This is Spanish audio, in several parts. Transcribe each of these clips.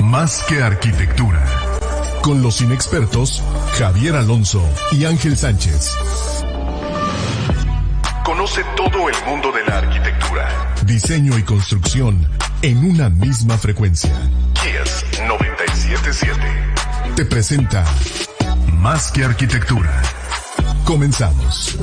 Más que arquitectura. Con los inexpertos Javier Alonso y Ángel Sánchez. Conoce todo el mundo de la arquitectura, diseño y construcción en una misma frecuencia. Kiss 97.7 te presenta Más que arquitectura. Comenzamos.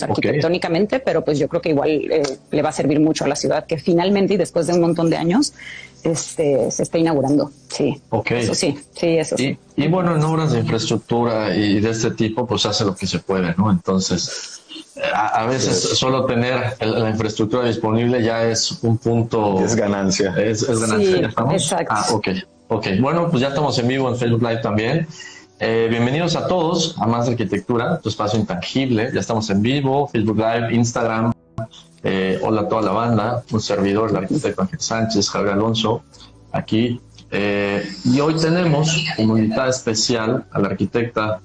Arquitectónicamente, pero pues yo creo que igual le va a servir mucho a la ciudad, que finalmente y después de un montón de años se está inaugurando. Sí, eso sí, eso sí. Y bueno, en obras de infraestructura y de este tipo, pues hace lo que se puede, ¿no? Entonces, a veces solo tener la infraestructura disponible ya es un punto... Es ganancia. Es ganancia, sí, ¿ya estamos? Exacto. Ok. Bueno, pues ya estamos en vivo en Facebook Live también. Bienvenidos a todos a Más de Arquitectura, tu espacio intangible. Ya estamos en vivo, Facebook Live, Instagram. Hola a toda la banda, un servidor, el arquitecto Ángel Sánchez, Javier Alonso, aquí. Y hoy tenemos como invitada especial a la arquitecta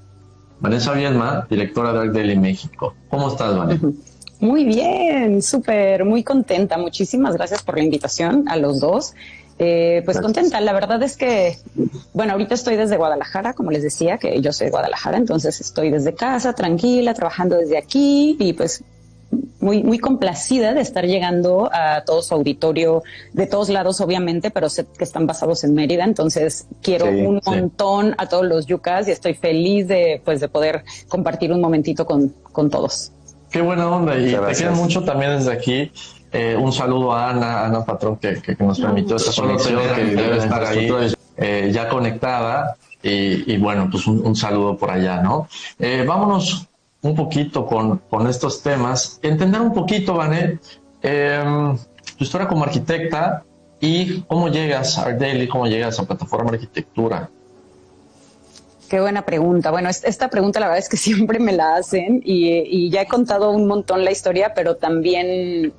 Vanessa Viedma, directora de Arc Daily México. ¿Cómo estás, Vanessa? Muy bien, súper, muy contenta. Muchísimas gracias por la invitación a los dos. Pues contenta, la verdad es que, bueno, ahorita estoy desde Guadalajara, como les decía, que yo soy de Guadalajara, entonces estoy desde casa, tranquila, trabajando desde aquí y pues muy complacida de estar llegando a todo su auditorio, de todos lados obviamente, pero sé que están basados en Mérida, entonces quiero un montón a todos los yucas y estoy feliz de poder compartir un momentito con todos. Qué buena onda, y te quiero mucho también desde aquí. Un saludo a Ana Patrón, que nos permitió esta conexión, que debe estar ahí ya conectada. Y bueno, pues un saludo por allá, ¿no? Vámonos un poquito con estos temas. Entender un poquito, Vané, tu historia como arquitecta y cómo llegas a Arc Daily, cómo llegas a Plataforma Arquitectura. Qué buena pregunta. Bueno, esta pregunta la verdad es que siempre me la hacen y ya he contado un montón la historia, pero también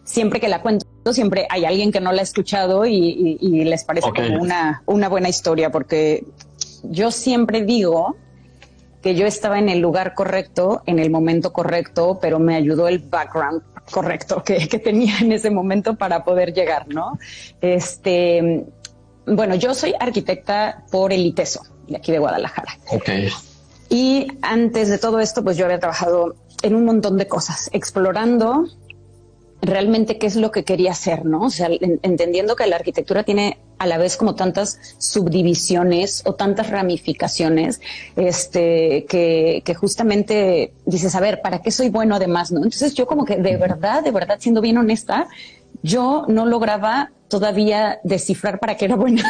siempre que la cuento, siempre hay alguien que no la ha escuchado y les parece como una buena historia, porque yo siempre digo que yo estaba en el lugar correcto, en el momento correcto, pero me ayudó el background correcto que tenía en ese momento para poder llegar, ¿no? Bueno, yo soy arquitecta por el ITESO, de aquí de Guadalajara. Y antes de todo esto, pues yo había trabajado en un montón de cosas, explorando realmente qué es lo que quería hacer, ¿no? O sea, entendiendo que la arquitectura tiene a la vez como tantas subdivisiones o tantas ramificaciones, que justamente dices, a ver, ¿para qué soy bueno además, no? Entonces yo como que de verdad, siendo bien honesta, yo no lograba todavía descifrar para qué era buena.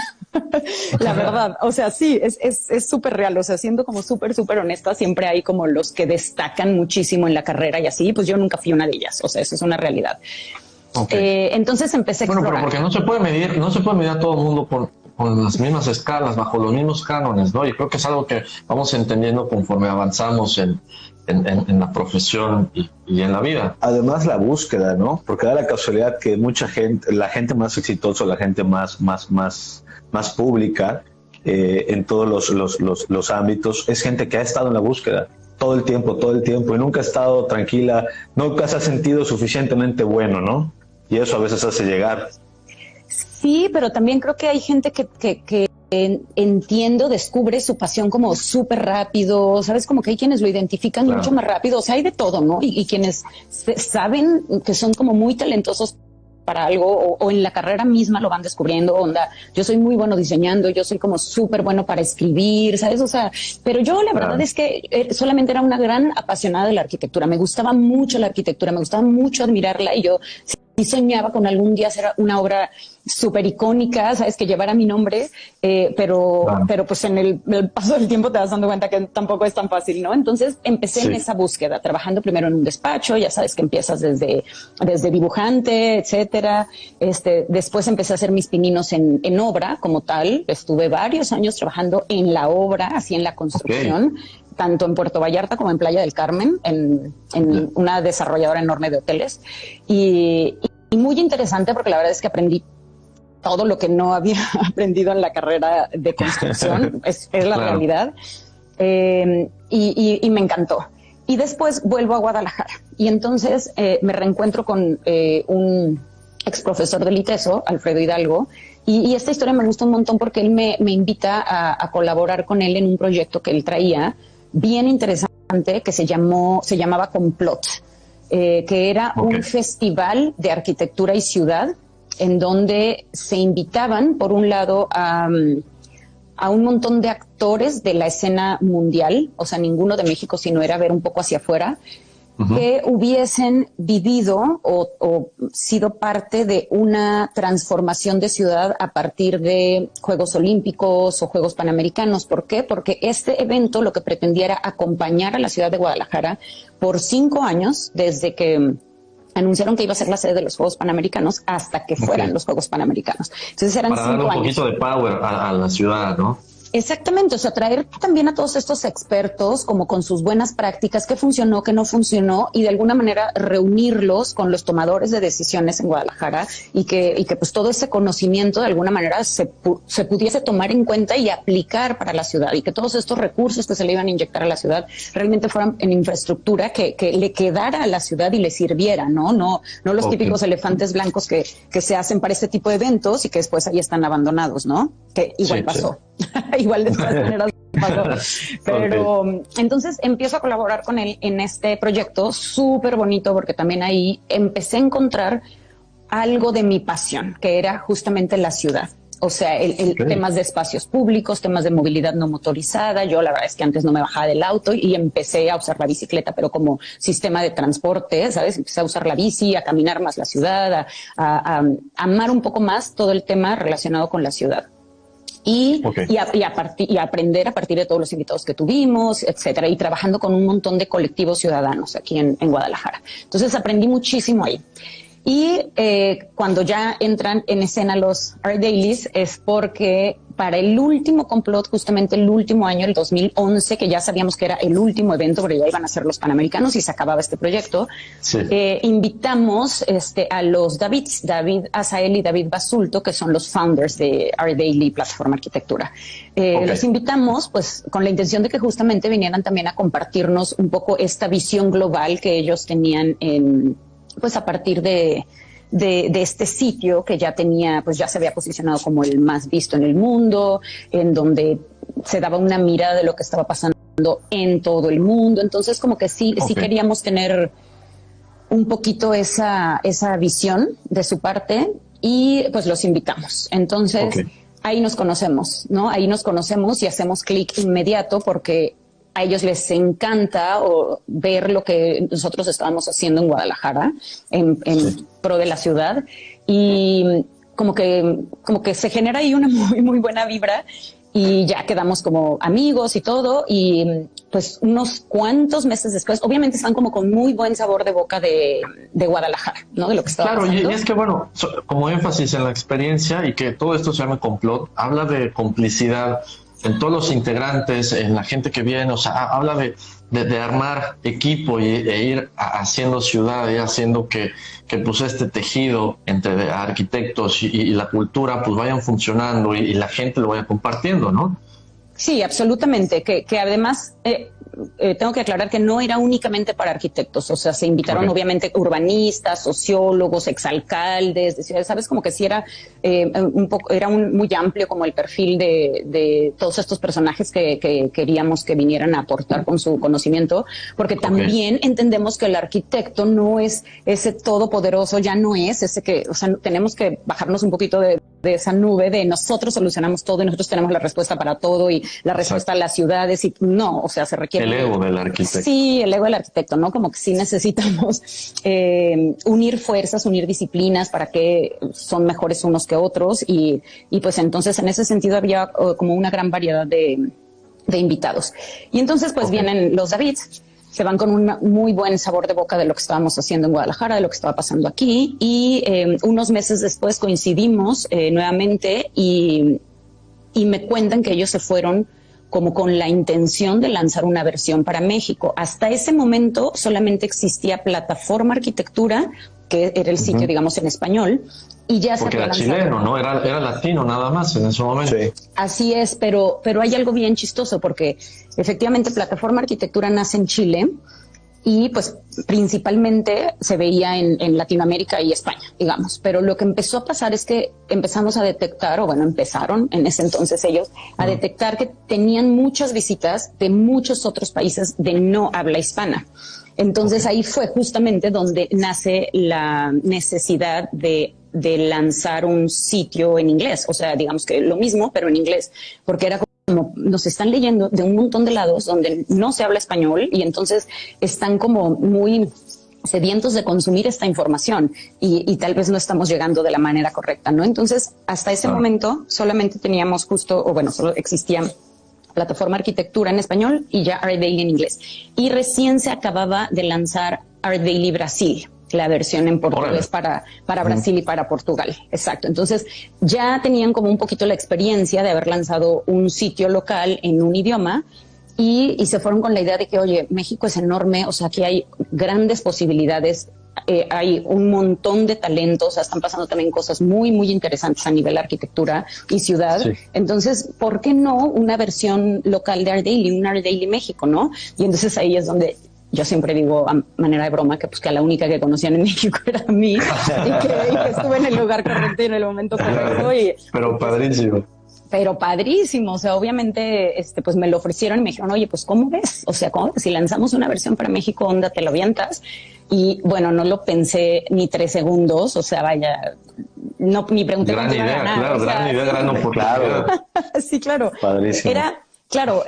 La verdad, o sea, sí, es súper real, o sea, siendo como súper honesta, siempre hay como los que destacan muchísimo en la carrera y así, pues yo nunca fui una de ellas, o sea, eso es una realidad. Entonces empecé a explorar. Bueno, pero porque no se puede medir a todo el mundo con las mismas escalas, bajo los mismos cánones, ¿no? Y creo que es algo que vamos entendiendo conforme avanzamos en la profesión y en la vida. Además la búsqueda, ¿no? Porque da la casualidad que mucha gente, la gente más exitosa, la gente más pública, en todos los ámbitos, es gente que ha estado en la búsqueda todo el tiempo, y nunca ha estado tranquila, nunca se ha sentido suficientemente bueno, ¿no? Y eso a veces hace llegar. Sí, pero también creo que hay gente que descubre su pasión como súper rápido, ¿sabes? Como que hay quienes lo identifican mucho más rápido, o sea, hay de todo, ¿no? Y quienes saben que son como muy talentosos para algo o en la carrera misma lo van descubriendo, onda, yo soy muy bueno diseñando, yo soy como súper bueno para escribir, ¿sabes? O sea, pero yo la verdad es que solamente era una gran apasionada de la arquitectura, me gustaba mucho la arquitectura, me gustaba mucho admirarla y yo sí soñaba con algún día hacer una obra súper icónica, ¿sabes? Que llevara mi nombre, pero pues en el paso del tiempo te vas dando cuenta que tampoco es tan fácil, ¿no? Entonces empecé en esa búsqueda, trabajando primero en un despacho, ya sabes que empiezas desde dibujante, etcétera. Después empecé a hacer mis pininos en obra como tal. Estuve varios años trabajando en la obra, así en la construcción. Tanto en Puerto Vallarta como en Playa del Carmen, en una desarrolladora enorme de hoteles. Y muy interesante porque la verdad es que aprendí todo lo que no había aprendido en la carrera de construcción, es la realidad. Y me encantó. Y después vuelvo a Guadalajara. Y entonces me reencuentro con un ex profesor del ITESO, Alfredo Hidalgo, y esta historia me gusta un montón porque él me invita a colaborar con él en un proyecto que él traía, bien interesante, que se llamaba Complot, que era un festival de arquitectura y ciudad en donde se invitaban, por un lado, a un montón de actores de la escena mundial, o sea, ninguno de México, sino era ver un poco hacia afuera, que hubiesen vivido o sido parte de una transformación de ciudad a partir de Juegos Olímpicos o Juegos Panamericanos. ¿Por qué? Porque este evento lo que pretendía era acompañar a la ciudad de Guadalajara por 5 años, desde que anunciaron que iba a ser la sede de los Juegos Panamericanos hasta que fueran los Juegos Panamericanos. Entonces eran 5 años. Para darle un poquito de power a la ciudad, ¿no? Exactamente, o sea, traer también a todos estos expertos como con sus buenas prácticas, qué funcionó, qué no funcionó, y de alguna manera reunirlos con los tomadores de decisiones en Guadalajara y que pues todo ese conocimiento de alguna manera se pudiese tomar en cuenta y aplicar para la ciudad, y que todos estos recursos que se le iban a inyectar a la ciudad realmente fueran en infraestructura que le quedara a la ciudad y le sirviera, no los típicos elefantes blancos que se hacen para este tipo de eventos y que después ahí están abandonados, ¿no? Que igual pasó. Igual de todas maneras pasó. Pero entonces empiezo a colaborar con él en este proyecto súper bonito, porque también ahí empecé a encontrar algo de mi pasión, que era justamente la ciudad. O sea, temas de espacios públicos, temas de movilidad no motorizada. Yo la verdad es que antes no me bajaba del auto y empecé a usar la bicicleta, pero como sistema de transporte, ¿sabes? Empecé a usar la bici, a caminar más la ciudad, a amar un poco más todo el tema relacionado con la ciudad. Y aprender a partir de todos los invitados que tuvimos, etcétera, y trabajando con un montón de colectivos ciudadanos aquí en Guadalajara. Entonces aprendí muchísimo ahí. Y cuando ya entran en escena los Art Dailies es porque para el último complot, justamente el último año, el 2011, que ya sabíamos que era el último evento, porque ya iban a ser los Panamericanos y se acababa este proyecto, invitamos a los David Azael y David Basulto, que son los founders de Art Daily Plataforma Arquitectura. Los invitamos pues con la intención de que justamente vinieran también a compartirnos un poco esta visión global que ellos tenían pues a partir de este sitio que ya tenía, pues ya se había posicionado como el más visto en el mundo, en donde se daba una mirada de lo que estaba pasando en todo el mundo. Entonces como que sí queríamos tener un poquito esa visión de su parte y pues los invitamos. Entonces ahí nos conocemos, ¿no? Ahí nos conocemos y hacemos clic inmediato porque a ellos les encanta ver lo que nosotros estábamos haciendo en Guadalajara, en pro de la ciudad, y como que se genera ahí una muy, muy buena vibra, y ya quedamos como amigos y todo, y pues unos cuantos meses después, obviamente están como con muy buen sabor de boca de Guadalajara, ¿no? De lo que estaba pasando. Claro, y es que bueno, como énfasis en la experiencia y que todo esto se llama complot, habla de complicidad en todos los integrantes, en la gente que viene, o sea, habla de armar equipo e ir haciendo ciudad, y haciendo que pues este tejido entre arquitectos y la cultura pues vayan funcionando y la gente lo vaya compartiendo, ¿no? Sí, absolutamente, que además tengo que aclarar que no era únicamente para arquitectos, o sea, se invitaron obviamente urbanistas, sociólogos, exalcaldes de ciudades, sabes, como que sí era muy amplio como el perfil de todos estos personajes que queríamos que vinieran a aportar con su conocimiento, porque también entendemos que el arquitecto no es ese todopoderoso, ya no es ese que, o sea, tenemos que bajarnos un poquito de esa nube de nosotros solucionamos todo y nosotros tenemos la respuesta para todo y la respuesta a las ciudades y no, o sea, se requiere... El ego del arquitecto. Sí, el ego del arquitecto, ¿no? Como que sí necesitamos unir fuerzas, unir disciplinas para que son mejores unos que otros y pues entonces en ese sentido había como una gran variedad de invitados. Y entonces pues vienen los Davids, se van con un muy buen sabor de boca de lo que estábamos haciendo en Guadalajara, de lo que estaba pasando aquí y unos meses después coincidimos nuevamente y me cuentan que ellos se fueron como con la intención de lanzar una versión para México. Hasta ese momento solamente existía Plataforma Arquitectura, que era el sitio, digamos, en español, y ya porque era chileno, ¿no? Era latino nada más en ese momento. Sí. Así es, pero hay algo bien chistoso, porque efectivamente Plataforma Arquitectura nace en Chile, y pues principalmente se veía en Latinoamérica y España, digamos. Pero lo que empezó a pasar es que empezamos a detectar, o bueno, empezaron en ese entonces ellos a detectar que tenían muchas visitas de muchos otros países de no habla hispana. Entonces ahí fue justamente donde nace la necesidad de lanzar un sitio en inglés. O sea, digamos que lo mismo, pero en inglés, porque era como nos están leyendo de un montón de lados donde no se habla español y entonces están como muy sedientos de consumir esta información y tal vez no estamos llegando de la manera correcta, ¿no? Entonces, hasta ese momento solamente teníamos solo existía Plataforma Arquitectura en español y ya Art Daily en inglés. Y recién se acababa de lanzar Art Daily Brasil, la versión en portugués para Brasil y para Portugal. Exacto. Entonces ya tenían como un poquito la experiencia de haber lanzado un sitio local en un idioma y se fueron con la idea de que, oye, México es enorme, o sea, aquí hay grandes posibilidades, hay un montón de talentos, están pasando también cosas muy, muy interesantes a nivel arquitectura y ciudad. Sí. Entonces, ¿por qué no una versión local de Art Daily, un Art Daily México, no? Y entonces ahí es donde yo siempre digo a manera de broma que pues que la única que conocían en México era a mí y que estuve en el lugar correcto y en el momento correcto. Pero padrísimo. Pero padrísimo, o sea, obviamente pues me lo ofrecieron y me dijeron, oye, pues ¿cómo ves? O sea, si lanzamos una versión para México, onda, te lo avientas. Y bueno, no lo pensé ni 3 segundos, o sea, vaya, no ni pregunté cuánto iba a ganar. Claro, gran idea, gran oportunidad. Sí, claro. Padrísimo. Claro,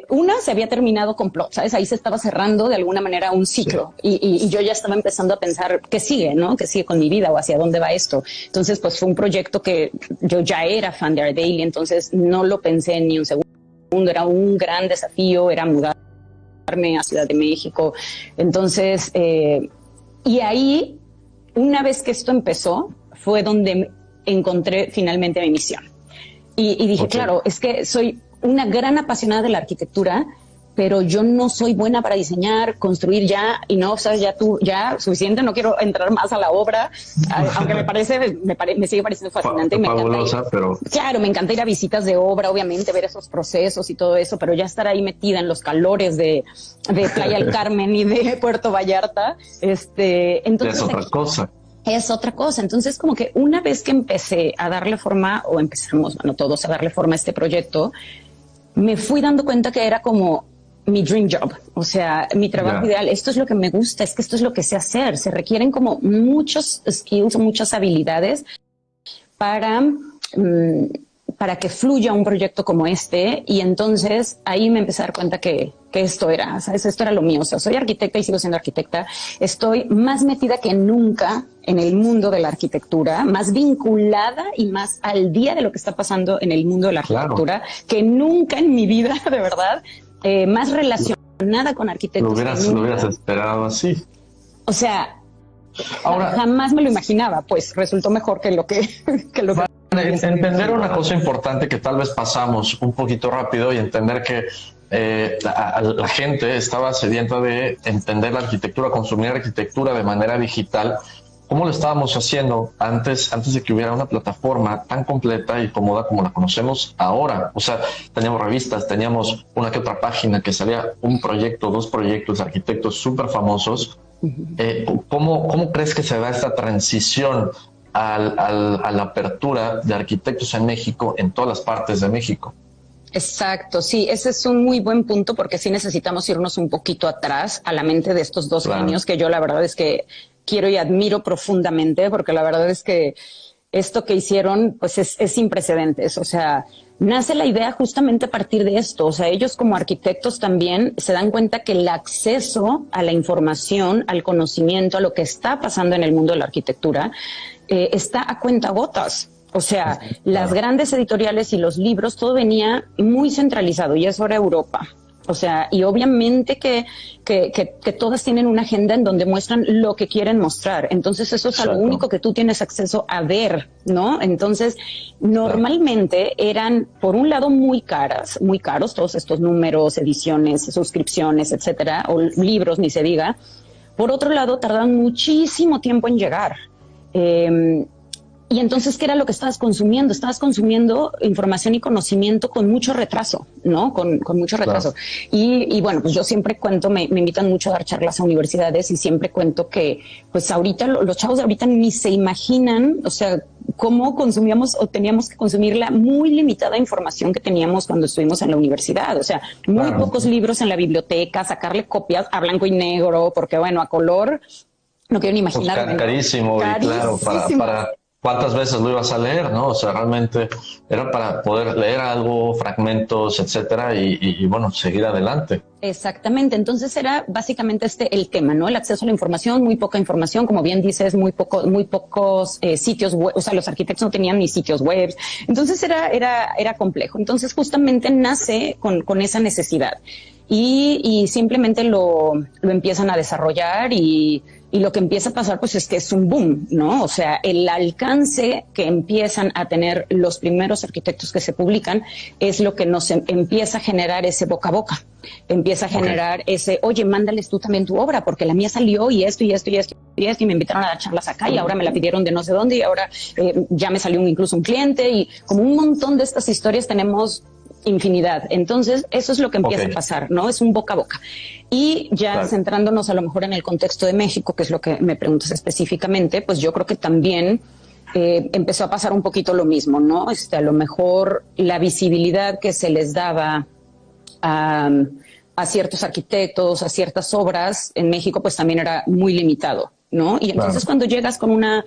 una se había terminado con plot, ¿sabes? Ahí se estaba cerrando de alguna manera un ciclo y yo ya estaba empezando a pensar qué sigue, ¿no? ¿Qué sigue con mi vida o hacia dónde va esto? Entonces, pues fue un proyecto que yo ya era fan de Art Daily, entonces no lo pensé ni un segundo, era un gran desafío, era mudarme a Ciudad de México. Entonces, y ahí, una vez que esto empezó, fue donde encontré finalmente mi misión. Y dije, claro, es que soy una gran apasionada de la arquitectura, pero yo no soy buena para diseñar, construir ya, y no, sabes, ya suficiente, no quiero entrar más a la obra, aunque me sigue pareciendo fascinante. Fabulosa, pero... Claro, me encanta ir a visitas de obra, obviamente, ver esos procesos y todo eso, pero ya estar ahí metida en los calores de Playa del Carmen y de Puerto Vallarta, entonces... Es otra cosa. Es otra cosa. Entonces, como que una vez que empecé a darle forma, o empezamos, todos a darle forma a este proyecto, me fui dando cuenta que era como mi dream job, o sea, mi trabajo ideal. Esto es lo que me gusta, es que esto es lo que sé hacer. Se requieren como muchos skills, muchas habilidades para que fluya un proyecto como este. Y entonces ahí me empecé a dar cuenta que esto era, ¿sabes? Esto era lo mío. O sea, soy arquitecta y sigo siendo arquitecta. Estoy más metida que nunca en el mundo de la arquitectura, más vinculada y más al día de lo que está pasando en el mundo de la arquitectura, que nunca en mi vida, de verdad, más relacionada con arquitectos. Lo hubieras esperado así. O sea, ahora, jamás me lo imaginaba, pues resultó mejor que lo que entender una cosa importante que tal vez pasamos un poquito rápido y entender que la gente estaba sedienta de entender la arquitectura, consumir arquitectura de manera digital, cómo lo estábamos haciendo antes de que hubiera una plataforma tan completa y cómoda como la conocemos ahora. O sea, teníamos revistas, teníamos una que otra página que salía un proyecto, 2 proyectos de arquitectos súper famosos. ¿Cómo crees que se da esta transición a la apertura de arquitectos en México, en todas las partes de México? Exacto, sí, ese es un muy buen punto porque sí necesitamos irnos un poquito atrás a la mente de estos 2 genios que yo la verdad es que quiero y admiro profundamente, porque la verdad es que esto que hicieron pues es sin precedentes. O sea, nace la idea justamente a partir de esto. O sea, ellos como arquitectos también se dan cuenta que el acceso a la información, al conocimiento, a lo que está pasando en el mundo de la arquitectura, está a cuentagotas. O sea, las grandes editoriales y los libros, todo venía muy centralizado y eso era Europa. O sea, y obviamente que todas tienen una agenda en donde muestran lo que quieren mostrar. Entonces eso es lo único que tú tienes acceso a ver, ¿no? Entonces, normalmente eran, por un lado, muy caros todos estos números, ediciones, suscripciones, etcétera, o libros, ni se diga. Por otro lado, tardaban muchísimo tiempo en llegar. Y entonces, ¿qué era lo que estabas consumiendo? Estabas consumiendo información y conocimiento con mucho retraso, ¿no? Con mucho retraso. Claro. Y bueno, pues yo siempre cuento, me invitan mucho a dar charlas a universidades y siempre cuento que, pues ahorita, los chavos de ahorita ni se imaginan, o sea, cómo consumíamos o teníamos que consumir la muy limitada información que teníamos cuando estuvimos en la universidad. O sea, muy pocos libros en la biblioteca, sacarle copias a blanco y negro, porque bueno, a color, no quiero ni imaginar. Pues carísimo, y claro, para ¿cuántas veces lo ibas a leer, no? O sea, realmente era para poder leer algo, fragmentos, etcétera, y bueno, seguir adelante. Exactamente. Entonces era básicamente el tema, ¿no? El acceso a la información, muy poca información, como bien dices, muy pocos sitios web, o sea, los arquitectos no tenían ni sitios web. Entonces era complejo. Entonces justamente nace con esa necesidad y simplemente lo empiezan a desarrollar y lo que empieza a pasar pues es que es un boom, ¿no? O sea, el alcance que empiezan a tener los primeros arquitectos que se publican es lo que nos empieza a generar ese boca a boca. Empieza a generar ese, oye, mándales tú también tu obra, porque la mía salió y esto, y me invitaron a dar charlas acá y ahora me la pidieron de no sé dónde y ahora ya me salió incluso un cliente y como un montón de estas historias tenemos infinidad. Entonces, eso es lo que empieza a pasar, ¿no? Es un boca a boca. Y ya centrándonos a lo mejor en el contexto de México, que es lo que me preguntas específicamente, pues yo creo que también empezó a pasar un poquito lo mismo, ¿no? A lo mejor la visibilidad que se les daba a ciertos arquitectos, a ciertas obras en México, pues también era muy limitado, ¿no? Y entonces cuando llegas con una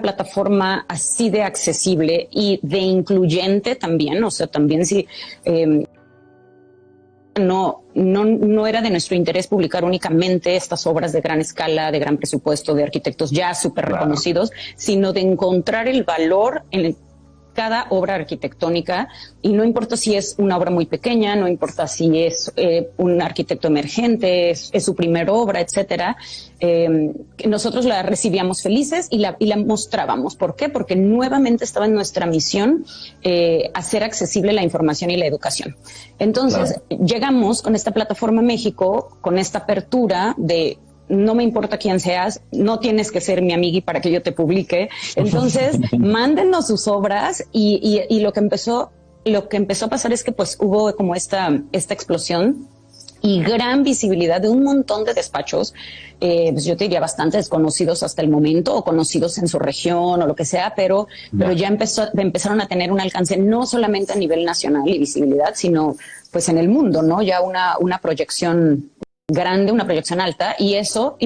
plataforma así de accesible y de incluyente también, o sea, también si no era de nuestro interés publicar únicamente estas obras de gran escala, de gran presupuesto, de arquitectos ya súper reconocidos, sino de encontrar el valor en cada obra arquitectónica, y no importa si es una obra muy pequeña, no importa si es un arquitecto emergente, es su primera obra, etcétera. Nosotros la recibíamos felices y la mostrábamos. ¿Por qué? Porque nuevamente estaba en nuestra misión hacer accesible la información y la educación. Entonces, llegamos con esta plataforma México, con esta apertura de no me importa quién seas, no tienes que ser mi amigui para que yo te publique. Entonces, mándenos sus obras y lo que empezó a pasar es que pues hubo como esta explosión y gran visibilidad de un montón de despachos, pues yo te diría bastante desconocidos hasta el momento o conocidos en su región o lo que sea, pero ya empezaron a tener un alcance no solamente a nivel nacional y visibilidad, sino pues en el mundo, ¿no? Ya una proyección grande, una proyección alta, y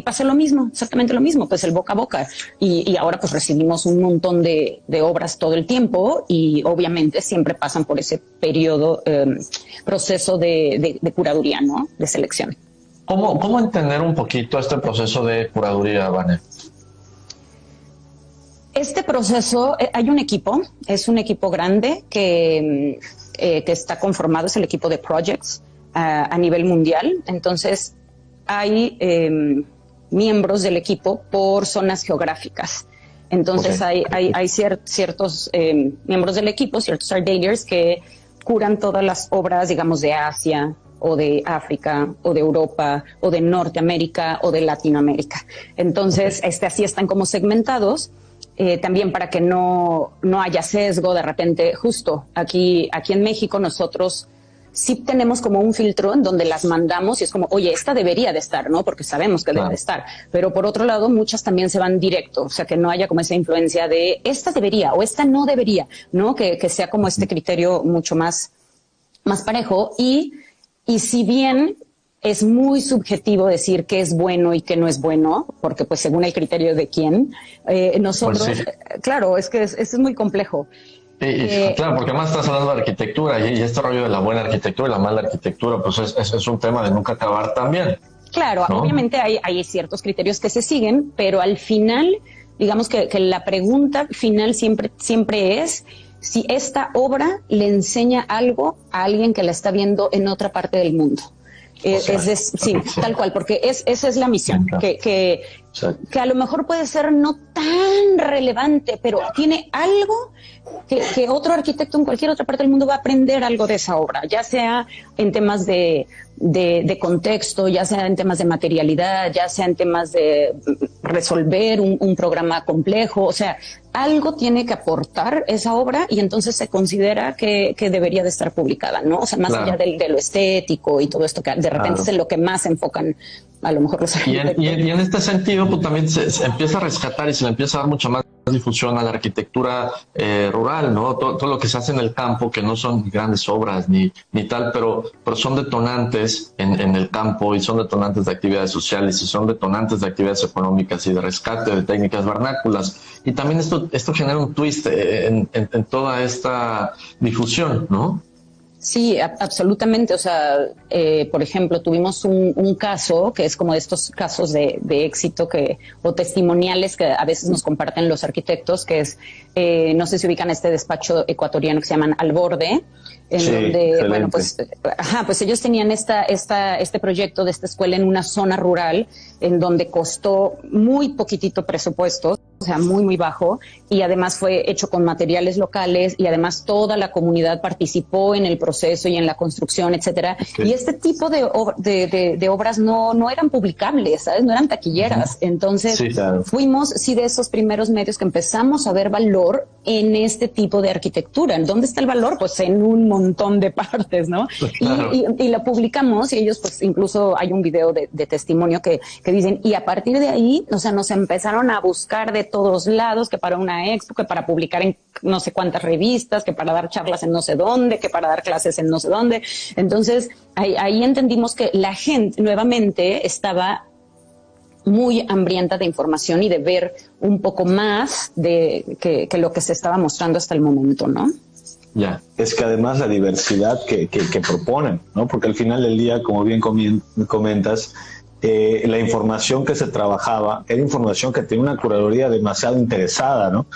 pasa lo mismo, exactamente lo mismo, pues el boca a boca, y ahora pues recibimos un montón de obras todo el tiempo, y obviamente siempre pasan por ese periodo, proceso de curaduría, ¿no? De selección. ¿Cómo entender un poquito este proceso de curaduría, Vane? Este proceso, hay un equipo, es un equipo grande que está conformado, es el equipo de Projects, a nivel mundial. Entonces hay miembros del equipo por zonas geográficas. Entonces hay ciertos miembros del equipo, ciertos art dealers que curan todas las obras, digamos, de Asia o de África, o de Europa, o de Norteamérica, o de Latinoamérica. Entonces, así están como segmentados, también para que no haya sesgo de repente. Justo aquí en México nosotros sí tenemos como un filtro en donde las mandamos y es como, oye, esta debería de estar, ¿no? Porque sabemos que debe de estar. Pero por otro lado, muchas también se van directo, o sea, que no haya como esa influencia de esta debería o esta no debería, ¿no? Que sea como este criterio mucho más parejo. Y si bien es muy subjetivo decir qué es bueno y qué no es bueno, porque pues según el criterio de quién, nosotros, pues sí. Claro, es que es muy complejo. Claro, porque además estás hablando de arquitectura y este rollo de la buena arquitectura y la mala arquitectura, pues es un tema de nunca acabar también. Claro, ¿no? Obviamente hay ciertos criterios que se siguen, pero al final, digamos que la pregunta final siempre es si esta obra le enseña algo a alguien que la está viendo en otra parte del mundo. Sí, tal cual, porque esa es la misión, que a lo mejor puede ser no tan relevante, pero tiene algo que otro arquitecto en cualquier otra parte del mundo va a aprender algo de esa obra, ya sea en temas de contexto, ya sea en temas de materialidad, ya sea en temas de resolver un programa complejo, o sea, algo tiene que aportar esa obra y entonces se considera que debería de estar publicada, ¿no? O sea, más allá de lo estético y todo esto que de repente es en lo que más se enfocan a lo mejor los arquitectos. Y en este sentido, pues también se empieza a rescatar y se le empieza a dar mucha más difusión a la arquitectura rural, ¿no? Todo lo que se hace en el campo, que no son grandes obras ni tal, pero son detonantes en el campo y son detonantes de actividades sociales y son detonantes de actividades económicas y de rescate de técnicas vernáculas. Y también esto genera un twist en toda esta difusión, ¿no? Sí, absolutamente. O sea, por ejemplo, tuvimos un caso que es como de estos casos de éxito o testimoniales que a veces nos comparten los arquitectos, que es, no sé si ubican este despacho ecuatoriano que se llaman Al Borde, en donde, excelente. Bueno, pues ellos tenían este proyecto de esta escuela en una zona rural en donde costó muy poquitito presupuesto, o sea, muy, muy bajo, y además fue hecho con materiales locales y además toda la comunidad participó en el proceso y en la construcción, etcétera. Okay. Y este tipo de obras no eran publicables, ¿sabes? No eran taquilleras. Entonces, sí, claro. Fuimos, de esos primeros medios que empezamos a ver valor en este tipo de arquitectura. ¿En dónde está el valor? Pues en un montón de partes, ¿no? Claro. Y la publicamos y ellos, pues incluso hay un video de testimonio que dicen, y a partir de ahí, o sea, nos empezaron a buscar de todos lados, que para una expo, que para publicar en no sé cuántas revistas, que para dar charlas en no sé dónde, que para dar clases en no sé dónde. Entonces, ahí entendimos que la gente nuevamente estaba muy hambrienta de información y de ver un poco más de que lo que se estaba mostrando hasta el momento, ¿no? Ya, es que además la diversidad que proponen, ¿no? Porque al final del día, como bien comentas, la información que se trabajaba era información que tenía una curaduría demasiado interesada, ¿no?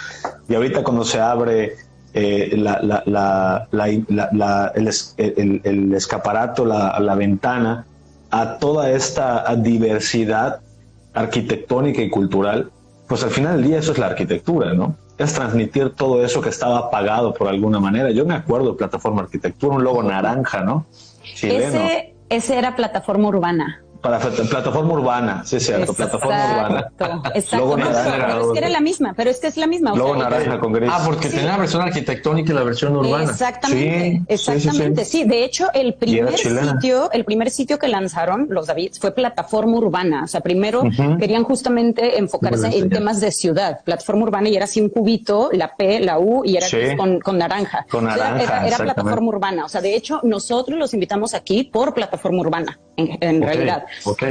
Y ahorita cuando se abre el escaparato, la ventana a toda esta diversidad arquitectónica y cultural, pues al final del día eso es la arquitectura, ¿no? Es transmitir todo eso que estaba apagado por alguna manera. Yo me acuerdo de Plataforma Arquitectura, un logo naranja, ¿no? Chileno. Ese era Plataforma Urbana. Para Plataforma Urbana, sí, cierto, Plataforma Urbana. Exacto. Logo naranja. Pero es que era la misma, es la misma. Logo naranja con gris. Porque tenía la versión arquitectónica y la versión urbana. Exactamente. Sí. De hecho, el primer sitio que lanzaron los David fue Plataforma Urbana. O sea, primero querían justamente enfocarse en temas de ciudad. Plataforma Urbana, y era así un cubito, la P, la U, y era con naranja. Con naranja, era Plataforma Urbana. O sea, de hecho, nosotros los invitamos aquí por Plataforma Urbana, en realidad.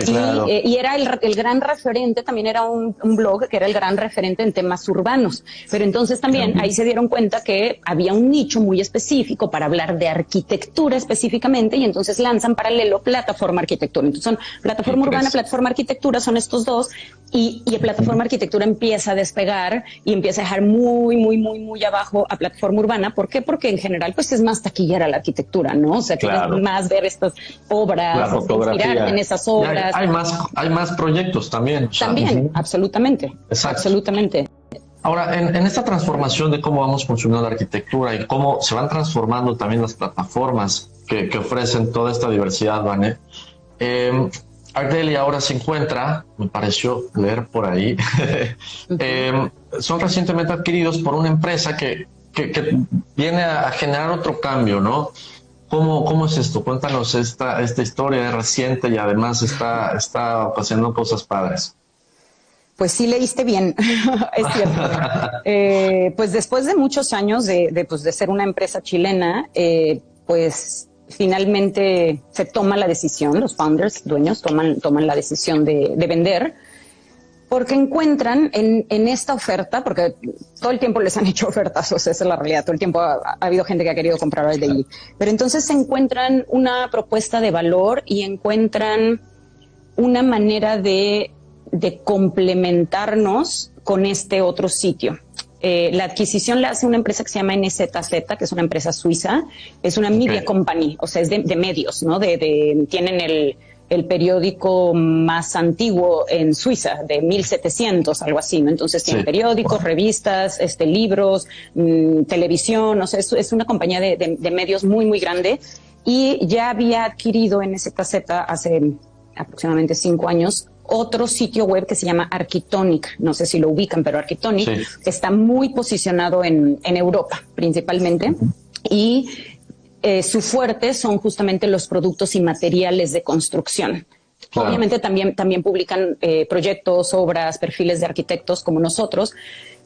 Claro. Y era el gran referente, también era un blog que era el gran referente en temas urbanos. Pero entonces también ahí se dieron cuenta que había un nicho muy específico para hablar de arquitectura específicamente, y entonces lanzan paralelo Plataforma Arquitectura. Entonces son Plataforma Urbana, Plataforma Arquitectura, son estos dos, y Plataforma Arquitectura empieza a despegar y empieza a dejar muy, muy, muy, muy abajo a Plataforma Urbana. ¿Por qué? Porque en general pues es más taquillera la arquitectura, ¿no? O sea, quieres más ver estas obras, inspirarte en esas obras. Hay más proyectos también. También, absolutamente. Exacto. Absolutamente. Ahora, en esta transformación de cómo vamos consumiendo la arquitectura y cómo se van transformando también las plataformas que ofrecen toda esta diversidad, Vane, Art Daily ahora se encuentra, me pareció leer por ahí, son recientemente adquiridos por una empresa que viene a generar otro cambio, ¿no? ¿Cómo es esto? Cuéntanos esta historia, es reciente y además está haciendo cosas padres. Pues sí leíste bien, es cierto. Pues después de muchos años de ser una empresa chilena, pues finalmente se toma la decisión, los founders, dueños, toman la decisión de vender, porque encuentran en esta oferta, porque todo el tiempo les han hecho ofertas, o sea, esa es la realidad, todo el tiempo ha habido gente que ha querido comprar Art Daily, pero entonces se encuentran una propuesta de valor y encuentran una manera de complementarnos con este otro sitio. La adquisición la hace una empresa que se llama NZZ, que es una empresa suiza, es una media company, o sea, es de medios, ¿no? Tienen el periódico más antiguo en Suiza, de 1700, algo así, ¿no? Entonces tienen periódicos, revistas, libros, televisión, o sea, es una compañía de medios muy, muy grande, y ya había adquirido NZZ hace aproximadamente 5 años otro sitio web que se llama Architonic. No sé si lo ubican, pero Architonic está muy posicionado en Europa principalmente, y su fuerte son justamente los productos y materiales de construcción. Claro. Obviamente también publican proyectos, obras, perfiles de arquitectos como nosotros,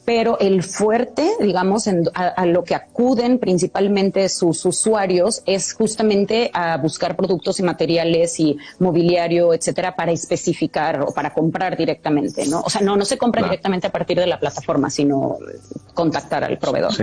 pero el fuerte, digamos, a lo que acuden principalmente sus usuarios es justamente a buscar productos y materiales y mobiliario, etcétera, para especificar o para comprar directamente, ¿no? O sea, no se compra directamente a partir de la plataforma, sino contactar al proveedor.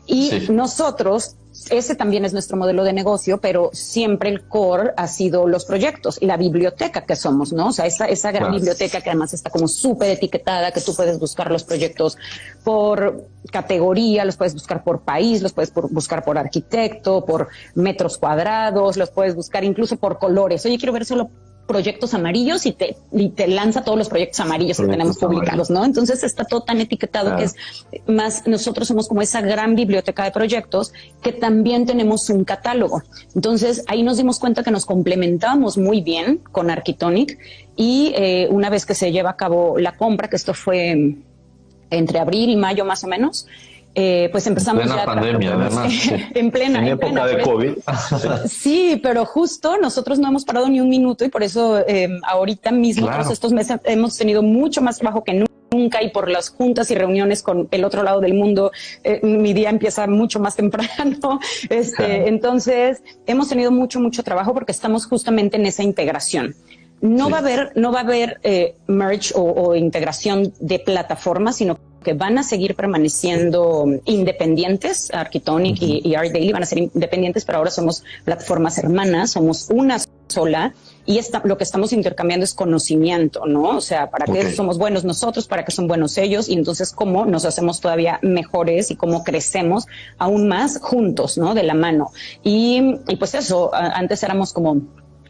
Y nosotros, ese también es nuestro modelo de negocio, pero siempre el core ha sido los proyectos y la biblioteca que somos, ¿no? O sea, esa gran biblioteca que además está como súper etiquetada, que tú puedes buscar los proyectos por categoría, los puedes buscar por país, los puedes buscar por arquitecto, por metros cuadrados, los puedes buscar incluso por colores. Oye, quiero ver solo proyectos amarillos y te lanza todos los proyectos amarillos que tenemos publicados, ¿no? Entonces está todo tan etiquetado que es más, nosotros somos como esa gran biblioteca de proyectos que también tenemos un catálogo. Entonces ahí nos dimos cuenta que nos complementamos muy bien con Architonic, y una vez que se lleva a cabo la compra, que esto fue entre abril y mayo más o menos, pues empezamos en plena pandemia, además. En plena época de COVID. Sí, pero justo nosotros no hemos parado ni un minuto, y por eso ahorita mismo, todos estos meses, hemos tenido mucho más trabajo que nunca, y por las juntas y reuniones con el otro lado del mundo, mi día empieza mucho más temprano. Entonces, hemos tenido mucho trabajo porque estamos justamente en esa integración. No va a haber merge o integración de plataformas, sino que van a seguir permaneciendo independientes. Architonic y Art Daily van a ser independientes, pero ahora somos plataformas hermanas, somos una sola, y lo que estamos intercambiando es conocimiento, ¿no? O sea, para qué somos buenos nosotros, para qué son buenos ellos, y entonces cómo nos hacemos todavía mejores y cómo crecemos aún más juntos, ¿no? De la mano. Y pues eso, antes éramos como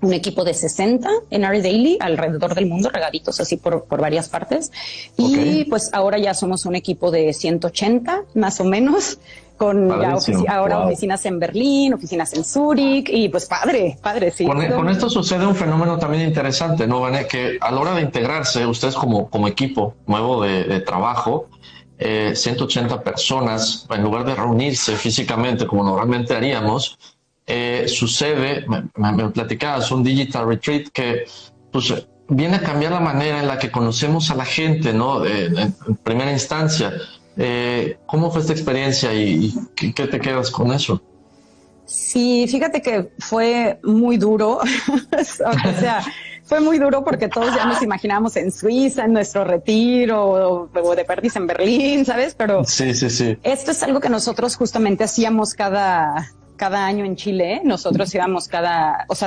un equipo de 60 en Art Daily alrededor del mundo, regaditos así por varias partes. Y pues ahora ya somos un equipo de 180 más o menos, con ya oficinas en Berlín, oficinas en Zúrich, y pues padre, sí. Con esto sucede un fenómeno también interesante, ¿no, Vane? Que a la hora de integrarse, ustedes como equipo nuevo de trabajo, 180 personas, en lugar de reunirse físicamente como normalmente haríamos, sucede, me platicabas, un digital retreat que pues viene a cambiar la manera en la que conocemos a la gente, ¿no? En primera instancia. ¿Cómo fue esta experiencia y qué te quedas con eso? Sí, fíjate que fue muy duro. O sea, fue muy duro porque todos ya nos imaginábamos en Suiza, en nuestro retiro, o de perdis en Berlín, ¿sabes? Pero sí. Esto es algo que nosotros justamente hacíamos cada cada año en Chile, nosotros íbamos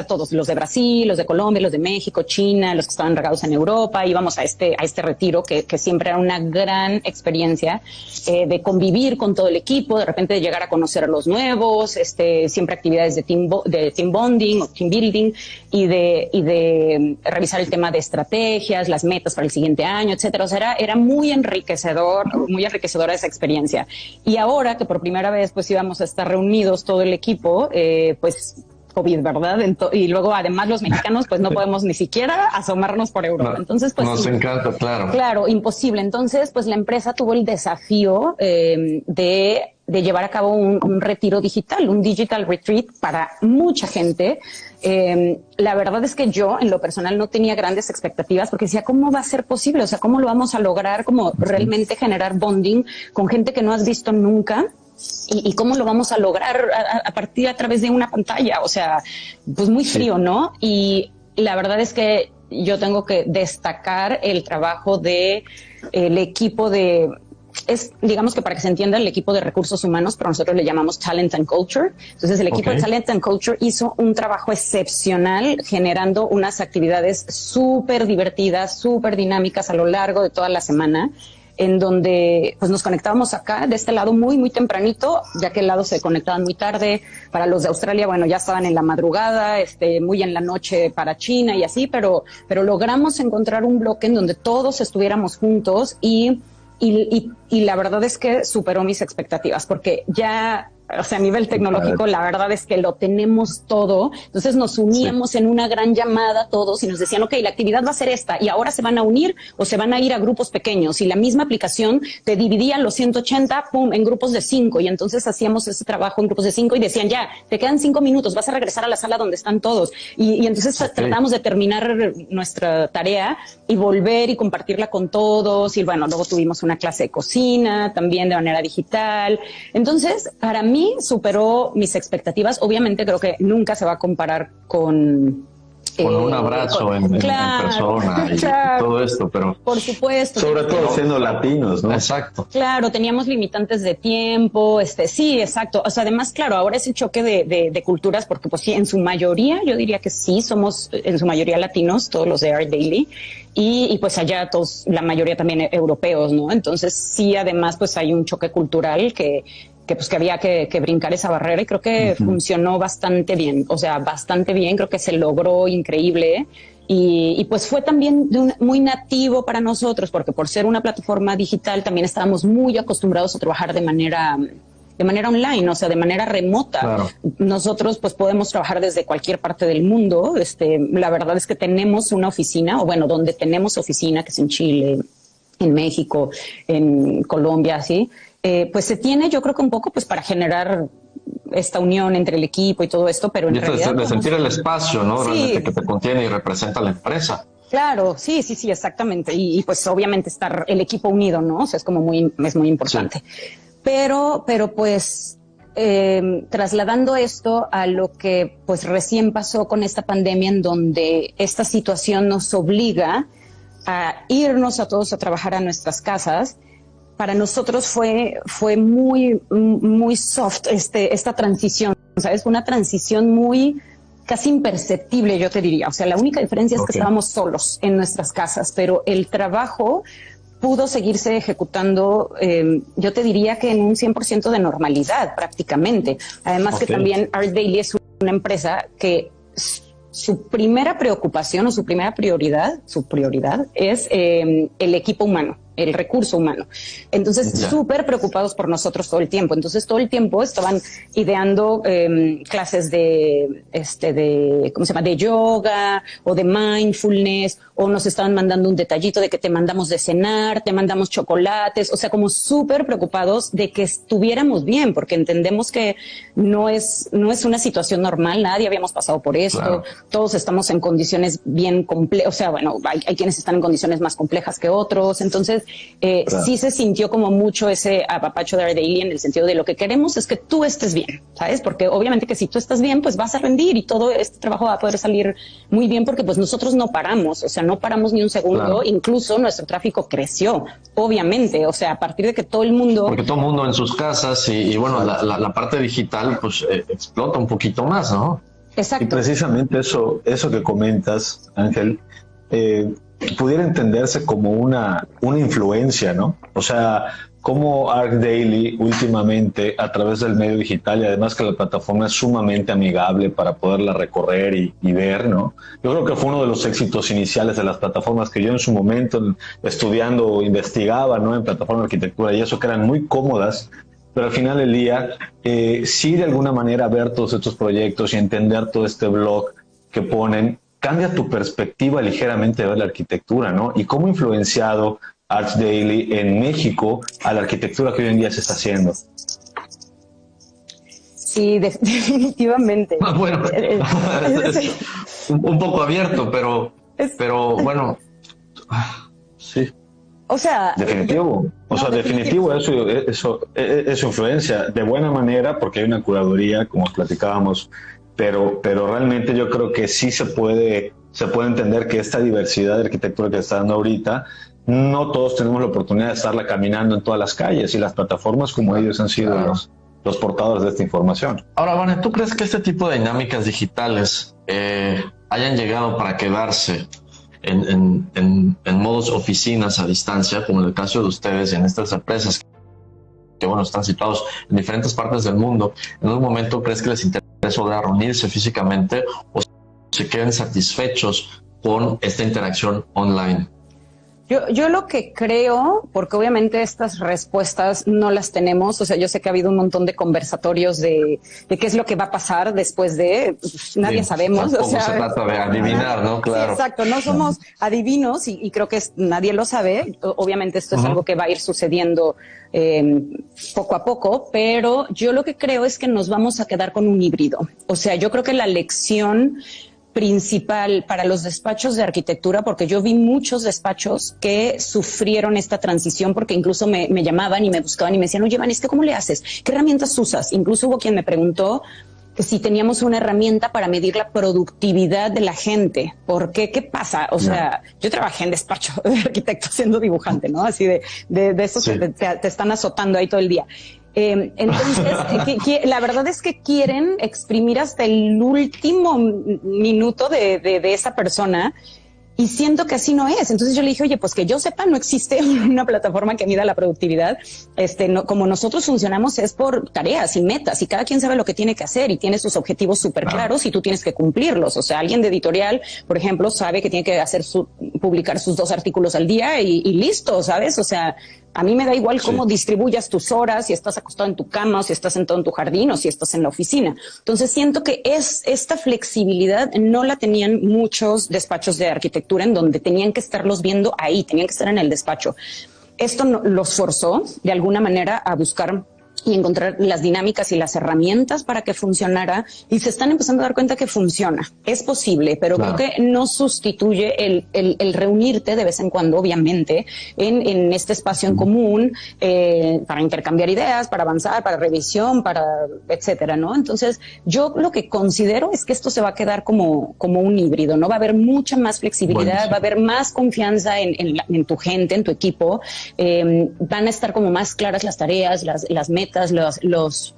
todos, los de Brasil, los de Colombia, los de México, China, los que estaban regados en Europa, íbamos a este retiro que siempre era una gran experiencia de convivir con todo el equipo, de repente de llegar a conocer a los nuevos, siempre actividades de team bonding o team building y de revisar el tema de estrategias, las metas para el siguiente año, etcétera. O sea, era muy enriquecedora esa experiencia. Y ahora que por primera vez pues íbamos a estar reunidos todo el equipo, pues COVID, ¿verdad? Y luego además los mexicanos pues no podemos ni siquiera asomarnos por Europa. Entonces pues nos encanta, claro. Claro, imposible. Entonces pues la empresa tuvo el desafío de llevar a cabo un retiro digital, un digital retreat para mucha gente. La verdad es que yo en lo personal no tenía grandes expectativas porque decía, ¿cómo va a ser posible? O sea, ¿cómo lo vamos a lograr? ¿Cómo realmente generar bonding con gente que no has visto nunca? ¿Y cómo lo vamos a lograr a través de una pantalla? O sea, pues muy frío, ¿no? Y la verdad es que yo tengo que destacar el trabajo de el equipo digamos que para que se entienda, el equipo de recursos humanos, pero nosotros le llamamos Talent and Culture. Entonces, el equipo de Talent and Culture hizo un trabajo excepcional generando unas actividades súper divertidas, súper dinámicas a lo largo de toda la semana, en donde pues nos conectábamos acá de este lado muy, muy tempranito, ya que el lado se conectaban muy tarde. Para los de Australia, bueno, ya estaban en la madrugada, muy en la noche para China y así, pero logramos encontrar un bloque en donde todos estuviéramos juntos y la verdad es que superó mis expectativas, porque ya, o sea, a nivel tecnológico, la verdad es que lo tenemos todo. Entonces nos uníamos en una gran llamada todos y nos decían, ok, la actividad va a ser esta, y ahora se van a unir o se van a ir a grupos pequeños. Y la misma aplicación te dividía los 180, en grupos de 5. Y entonces hacíamos ese trabajo en grupos de 5 y decían, ya, te quedan 5 minutos, vas a regresar a la sala donde están todos. Y entonces tratamos de terminar nuestra tarea y volver y compartirla con todos. Y bueno, luego tuvimos una clase de cocina también de manera digital. Entonces, para mí superó mis expectativas. Obviamente creo que nunca se va a comparar con un abrazo en persona y todo esto, pero por supuesto, sobre todo siendo latinos, ¿no? Exacto. Claro, teníamos limitantes de tiempo, sí, exacto. O sea, además, claro, ahora es el choque de culturas, porque pues sí, en su mayoría, yo diría que sí, somos en su mayoría latinos, todos los de Art Daily, y pues allá todos, la mayoría también europeos, ¿no? Entonces sí, además, pues hay un choque cultural que había que brincar esa barrera, y creo que funcionó bastante bien, o sea, bastante bien, creo que se logró increíble, y pues fue también muy nativo para nosotros, porque por ser una plataforma digital también estábamos muy acostumbrados a trabajar de manera online, o sea, de manera remota. Claro. Nosotros pues podemos trabajar desde cualquier parte del mundo. La verdad es que tenemos una oficina, o bueno, donde tenemos oficina, que es en Chile, en México, en Colombia, así. Pues se tiene, yo creo que un poco pues para generar esta unión entre el equipo y todo esto, pero en realidad... de sentir el espacio, ¿no? Sí. Realmente que te contiene y representa a la empresa. Claro, sí, exactamente. Y pues obviamente estar el equipo unido, ¿no? O sea, es muy importante. Sí. Pero pues trasladando esto a lo que pues recién pasó con esta pandemia, en donde esta situación nos obliga a irnos a todos a trabajar a nuestras casas, para nosotros fue muy, muy soft esta transición, ¿sabes? Fue una transición muy casi imperceptible, yo te diría. O sea, la única diferencia es que estábamos solos en nuestras casas, pero el trabajo pudo seguirse ejecutando, yo te diría que en un 100% de normalidad prácticamente. Además que también Art Daily es una empresa que su primera preocupación o su primera prioridad es el equipo humano, el recurso humano. Entonces, súper preocupados por nosotros todo el tiempo. Entonces, todo el tiempo estaban ideando clases de ¿cómo se llama? De yoga o de mindfulness, o nos estaban mandando un detallito de que te mandamos de cenar, te mandamos chocolates, o sea, como súper preocupados de que estuviéramos bien, porque entendemos que no es una situación normal, nadie habíamos pasado por esto, claro. Todos estamos en condiciones bien complejas, o sea, bueno, hay quienes están en condiciones más complejas que otros, entonces sí se sintió como mucho ese apapacho de Daily, en el sentido de lo que queremos es que tú estés bien, ¿sabes? Porque obviamente que si tú estás bien, pues vas a rendir y todo este trabajo va a poder salir muy bien, porque pues nosotros no paramos, o sea, no paramos ni un segundo, claro. Incluso nuestro tráfico creció, obviamente, o sea, a partir de que todo el mundo... Porque todo el mundo en sus casas y bueno, la parte digital pues explota un poquito más, ¿no? Exacto. Y precisamente eso que comentas, Ángel, pudiera entenderse como una influencia, ¿no? O sea, como ArchDaily últimamente a través del medio digital, y además que la plataforma es sumamente amigable para poderla recorrer y ver, ¿no? Yo creo que fue uno de los éxitos iniciales de las plataformas que yo en su momento estudiando investigaba, ¿no? En plataforma de arquitectura y eso, que eran muy cómodas, pero al final del día sí, de alguna manera ver todos estos proyectos y entender todo este blog que ponen cambia tu perspectiva ligeramente de ver la arquitectura, ¿no? Y cómo ha influenciado ArchDaily en México a la arquitectura que hoy en día se está haciendo. Sí, definitivamente. Bueno, un poco abierto, pero bueno, sí. O sea, definitivo. Definitivo, eso influencia de buena manera, porque hay una curaduría, como platicábamos, pero realmente yo creo que sí se puede entender que esta diversidad de arquitectura que está dando ahorita, no todos tenemos la oportunidad de estarla caminando en todas las calles, y las plataformas como ellos han sido los portadores de esta información. Ahora, Vane, ¿tú crees que este tipo de dinámicas digitales hayan llegado para quedarse en modos oficinas a distancia, como en el caso de ustedes y en estas empresas que bueno, están situados en diferentes partes del mundo? ¿En un momento crees que les interesa reunirse físicamente o se queden satisfechos con esta interacción online? Yo lo que creo, porque obviamente estas respuestas no las tenemos, o sea, yo sé que ha habido un montón de conversatorios de qué es lo que va a pasar después de, pues, nadie sabemos. O sea, se trata de adivinar, ¿no? Claro. Sí, exacto, no somos adivinos y creo que nadie lo sabe. Obviamente esto es algo que va a ir sucediendo poco a poco, pero yo lo que creo es que nos vamos a quedar con un híbrido. O sea, yo creo que la lección principal para los despachos de arquitectura, porque yo vi muchos despachos que sufrieron esta transición, porque incluso me llamaban y me buscaban y me decían, oye, Vanessa, ¿cómo le haces? ¿Qué herramientas usas? Incluso hubo quien me preguntó que si teníamos una herramienta para medir la productividad de la gente. ¿Por qué? ¿Qué pasa? O sea, yo trabajé en despacho de arquitecto siendo dibujante, ¿no? Así de esos que te están azotando ahí todo el día. Entonces, la verdad es que quieren exprimir hasta el último minuto de esa persona, y siento que así no es. Entonces yo le dije, oye, pues que yo sepa, no existe una plataforma que mida la productividad. Como nosotros funcionamos es por tareas y metas, y cada quien sabe lo que tiene que hacer y tiene sus objetivos súper claros y tú tienes que cumplirlos. O sea, alguien de editorial, por ejemplo, sabe que tiene que publicar sus 2 artículos al día y listo, ¿sabes? O sea, a mí me da igual cómo distribuyas tus horas, si estás acostado en tu cama, o si estás sentado en tu jardín, o si estás en la oficina. Entonces siento que esta flexibilidad no la tenían muchos despachos de arquitectura, en donde tenían que estarlos viendo ahí, tenían que estar en el despacho. Esto los forzó de alguna manera a buscar y encontrar las dinámicas y las herramientas para que funcionara, y se están empezando a dar cuenta que funciona. Es posible, pero creo que no sustituye el reunirte de vez en cuando, obviamente, en este espacio en común, para intercambiar ideas, para avanzar, para revisión, para etcétera, ¿no? Entonces, yo lo que considero es que esto se va a quedar como un híbrido, ¿no? Va a haber mucha más flexibilidad, va a haber más confianza en tu gente, en tu equipo, van a estar como más claras las tareas, las metas, los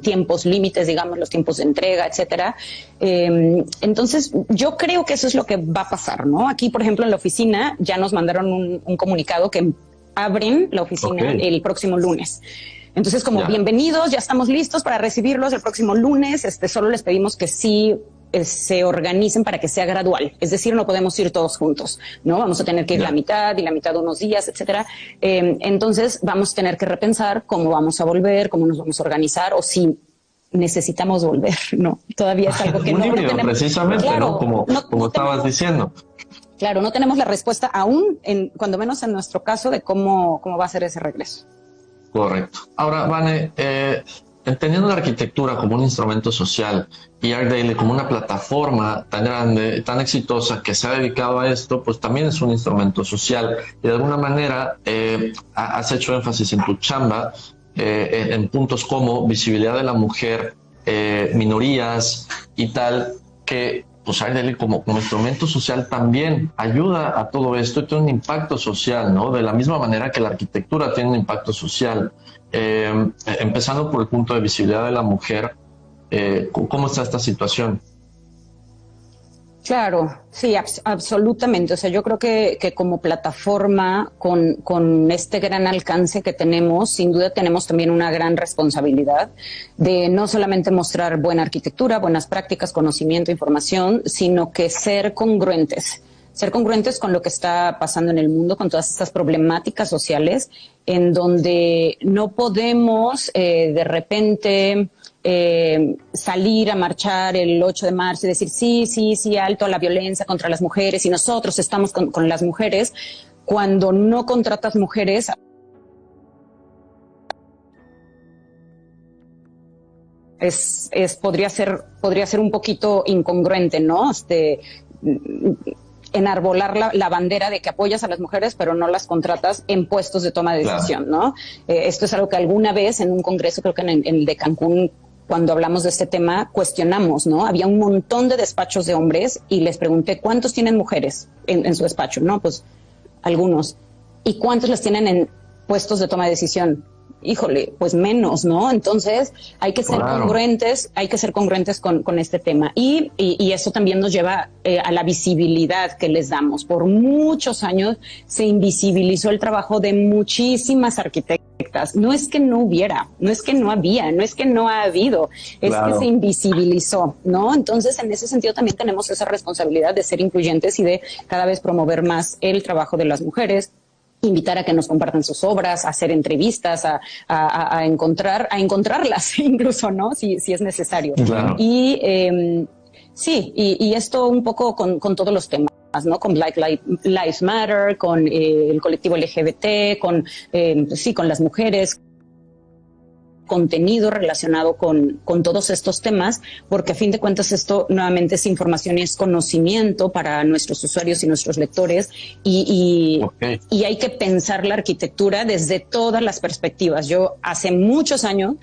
tiempos límites, digamos, los tiempos de entrega, etcétera. Entonces, yo creo que eso es lo que va a pasar, ¿no? Aquí, por ejemplo, en la oficina ya nos mandaron un comunicado que abren la oficina el próximo lunes. Entonces, como bienvenidos, ya estamos listos para recibirlos el próximo lunes. Solo les pedimos que sí se organicen para que sea gradual, es decir, no podemos ir todos juntos, ¿no? Vamos a tener que ir la mitad y la mitad unos días, etcétera. Entonces vamos a tener que repensar cómo vamos a volver, cómo nos vamos a organizar, o si necesitamos volver, ¿no? Todavía es algo que no tenemos. Precisamente, claro, ¿no? Como estabas diciendo. Claro, no tenemos la respuesta aún, cuando menos en nuestro caso, de cómo va a ser ese regreso. Correcto. Ahora, Vane, Teniendo la arquitectura como un instrumento social y ArcDaily como una plataforma tan grande, tan exitosa que se ha dedicado a esto, pues también es un instrumento social. Y de alguna manera has hecho énfasis en tu chamba en puntos como visibilidad de la mujer, minorías y tal, que pues ArcDaily como instrumento social también ayuda a todo esto y tiene un impacto social, ¿no? De la misma manera que la arquitectura tiene un impacto social. Empezando por el punto de visibilidad de la mujer, ¿cómo está esta situación? Claro, sí, absolutamente. O sea, yo creo que como plataforma, con este gran alcance que tenemos, sin duda tenemos también una gran responsabilidad de no solamente mostrar buena arquitectura, buenas prácticas, conocimiento, información, sino que ser congruentes con lo que está pasando en el mundo, con todas estas problemáticas sociales, en donde no podemos de repente salir a marchar el 8 de marzo y decir sí, alto a la violencia contra las mujeres y nosotros estamos con las mujeres, cuando no contratas mujeres. Podría ser un poquito incongruente, ¿no? Enarbolar la bandera de que apoyas a las mujeres, pero no las contratas en puestos de toma de decisión, claro, ¿no? Esto es algo que alguna vez en un congreso, creo que en el de Cancún, cuando hablamos de este tema, cuestionamos, ¿no? Había un montón de despachos de hombres y les pregunté, ¿cuántos tienen mujeres en su despacho? No, pues algunos. ¿Y cuántos las tienen en puestos de toma de decisión? Híjole, pues menos, ¿no? Entonces hay que ser congruentes con este tema. Y eso también nos lleva a la visibilidad que les damos. Por muchos años se invisibilizó el trabajo de muchísimas arquitectas. No es que no hubiera, no es que no había, no es que no ha habido, es que se invisibilizó, ¿no? Entonces, en ese sentido también tenemos esa responsabilidad de ser incluyentes y de cada vez promover más el trabajo de las mujeres, invitar a que nos compartan sus obras, a hacer entrevistas, a encontrarlas incluso, ¿no? Si es necesario. Claro. Y esto un poco con todos los temas, ¿no? Con Black Lives Matter, con el colectivo LGBT, con las mujeres, contenido relacionado con todos estos temas, porque a fin de cuentas esto nuevamente es información y es conocimiento para nuestros usuarios y nuestros lectores y hay que pensar la arquitectura desde todas las perspectivas. Yo hace muchos años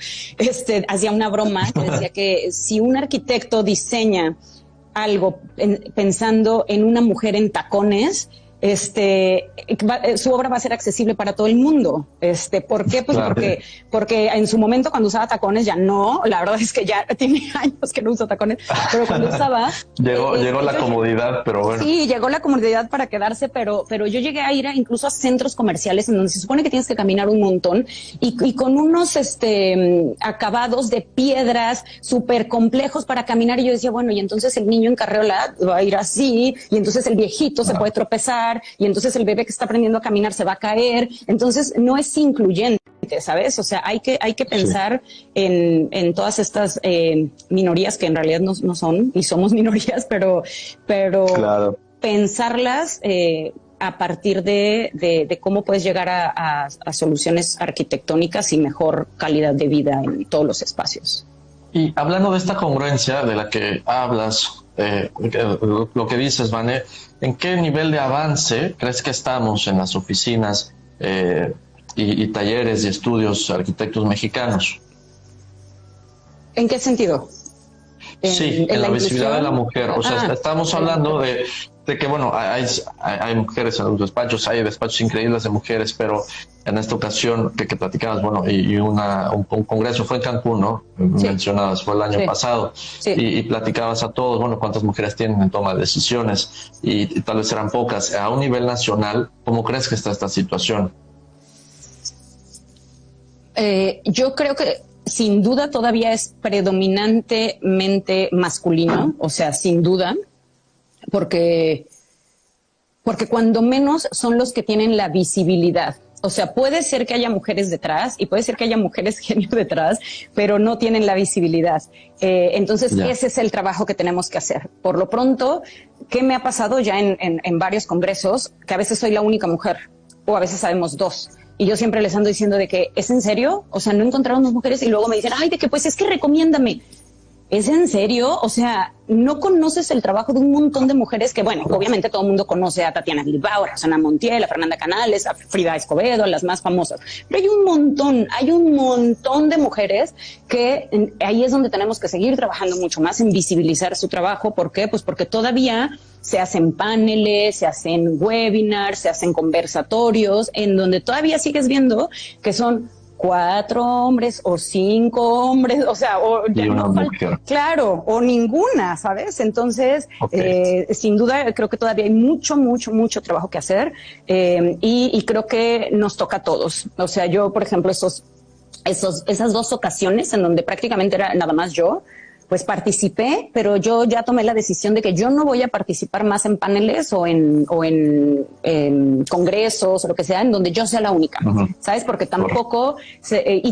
hacía una broma que decía que si un arquitecto diseña algo pensando en una mujer en tacones, su obra va a ser accesible para todo el mundo. ¿Por qué? Pues claro. porque en su momento cuando usaba tacones ya no, la verdad es que ya tiene años que no uso tacones, pero cuando usaba llegó la comodidad, pero bueno. Sí, llegó la comodidad para quedarse, pero yo llegué a ir incluso a centros comerciales en donde se supone que tienes que caminar un montón y con unos acabados de piedras súper complejos para caminar, y yo decía, bueno, y entonces el niño en carriola va a ir así, y entonces el viejito se puede tropezar, y entonces el bebé que está aprendiendo a caminar se va a caer. Entonces no es incluyente, ¿sabes? O sea, hay que pensar en todas estas minorías que en realidad no son, y somos minorías, pero claro, pensarlas a partir de cómo puedes llegar a soluciones arquitectónicas y mejor calidad de vida en todos los espacios. Y hablando de esta congruencia de la que hablas, lo que dices, Vane, ¿en qué nivel de avance crees que estamos en las oficinas y talleres y estudios arquitectos mexicanos? ¿En qué sentido? En la visibilidad de la mujer. O sea, estamos hablando de que, bueno, hay mujeres en los despachos, hay despachos increíbles de mujeres, pero en esta ocasión que platicabas, bueno, y un congreso fue en Cancún, ¿no? Sí. Mencionabas, fue el año pasado, y platicabas a todos, bueno, cuántas mujeres tienen en toma de decisiones, y tal vez eran pocas. A un nivel nacional, ¿cómo crees que está esta situación? Yo creo que sin duda todavía es predominantemente masculino, o sea, sin duda, porque cuando menos son los que tienen la visibilidad. O sea, puede ser que haya mujeres detrás y puede ser que haya mujeres genio detrás, pero no tienen la visibilidad. Entonces, ese es el trabajo que tenemos que hacer. Por lo pronto, ¿qué me ha pasado ya en varios congresos? Que a veces soy la única mujer o a veces sabemos dos. Y yo siempre les ando diciendo de que, ¿es en serio? O sea, no encontraron más mujeres y luego me dicen, ay, de que pues es que recomiéndame. ¿Es en serio? O sea, no conoces el trabajo de un montón de mujeres que, bueno, obviamente todo el mundo conoce a Tatiana Bilbao, a Rosana Montiel, a Fernanda Canales, a Frida Escobedo, a las más famosas. Pero hay un montón de mujeres que ahí es donde tenemos que seguir trabajando mucho más en visibilizar su trabajo. ¿Por qué? Pues porque todavía se hacen paneles, se hacen webinars, se hacen conversatorios, en donde todavía sigues viendo que son 4 hombres o 5 hombres, o sea, o ya no falta, claro, o ninguna, ¿sabes? Entonces, sin duda, creo que todavía hay mucho trabajo que hacer, y creo que nos toca a todos. O sea, yo, por ejemplo, esas 2 ocasiones en donde prácticamente era nada más yo, pues participé, pero yo ya tomé la decisión de que yo no voy a participar más en paneles o en congresos o lo que sea, en donde yo sea la única, ¿sabes? Porque tampoco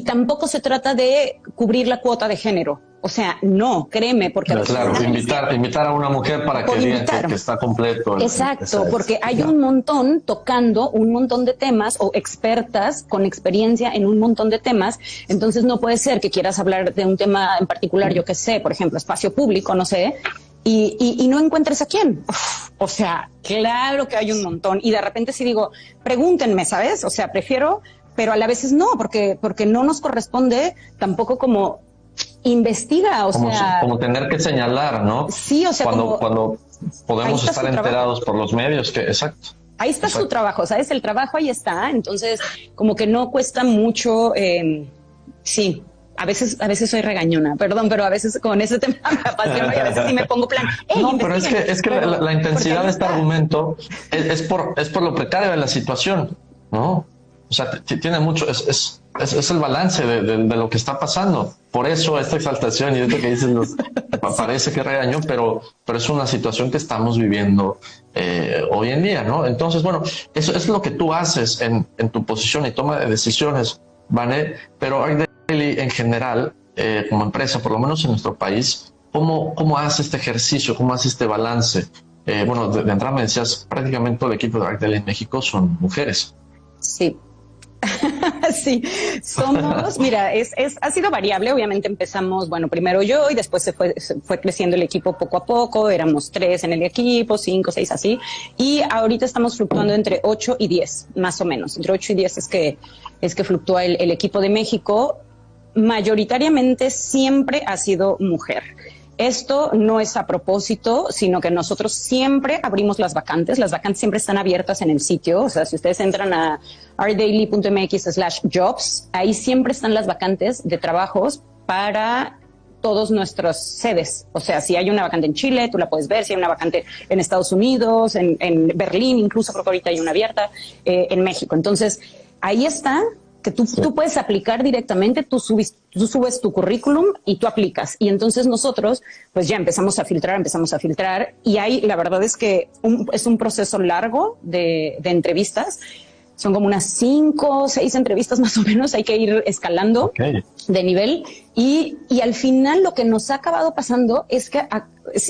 tampoco se trata de cubrir la cuota de género. O sea, no, créeme, porque... Claro, invitar a una mujer para que digan que está completo. Exacto, porque hay un montón tocando un montón de temas o expertas con experiencia en un montón de temas. Entonces no puede ser que quieras hablar de un tema en particular, yo qué sé, por ejemplo, espacio público, no sé, y no encuentres a quién. O sea, claro que hay un montón. Y de repente sí digo, pregúntenme, ¿sabes? O sea, prefiero, pero a la vez no, porque no nos corresponde tampoco como... investiga, como tener que señalar, ¿no? Sí, o sea, cuando podemos estar enterados por los medios, que exacto. Ahí está su trabajo, ¿sabes? El trabajo ahí está, entonces como que no cuesta mucho, sí. A veces soy regañona, perdón, pero a veces con ese tema me apasiona y a veces sí me pongo plan. No, pero es que la intensidad de este argumento es por lo precario de la situación, ¿no? O sea, tiene mucho, es el balance de lo que está pasando. Por eso esta exaltación y esto que dices parece que regaño, pero es una situación que estamos viviendo hoy en día, ¿no? Entonces, bueno, eso es lo que tú haces en tu posición y toma de decisiones, ¿vale? Pero ArcDaily en general, como empresa, por lo menos en nuestro país, ¿cómo hace este ejercicio? ¿Cómo hace este balance? Bueno, de entrada me decías, prácticamente todo el equipo de ArcDaily en México son mujeres. Sí. Sí, somos, mira, ha sido variable, obviamente empezamos, bueno, primero yo y después se fue creciendo el equipo poco a poco, éramos 3 en el equipo, 5, 6 así, y ahorita estamos fluctuando entre 8 y 10, más o menos, entre 8 y 10 es que fluctúa el equipo de México, mayoritariamente siempre ha sido mujer. Esto no es a propósito, sino que nosotros siempre abrimos las vacantes siempre están abiertas en el sitio, o sea, si ustedes entran a arcdaily.mx/jobs, ahí siempre están las vacantes de trabajos para todos nuestras sedes, o sea, si hay una vacante en Chile, tú la puedes ver, si hay una vacante en Estados Unidos, en Berlín, incluso creo que ahorita hay una abierta, en México, entonces ahí está, que tú puedes aplicar directamente, tú subes tu currículum y tú aplicas. Y entonces nosotros, pues ya empezamos a filtrar y ahí la verdad es que es un proceso largo de entrevistas. Son como unas 5 o 6 entrevistas más o menos, hay que ir escalando de nivel. Y al final lo que nos ha acabado pasando es que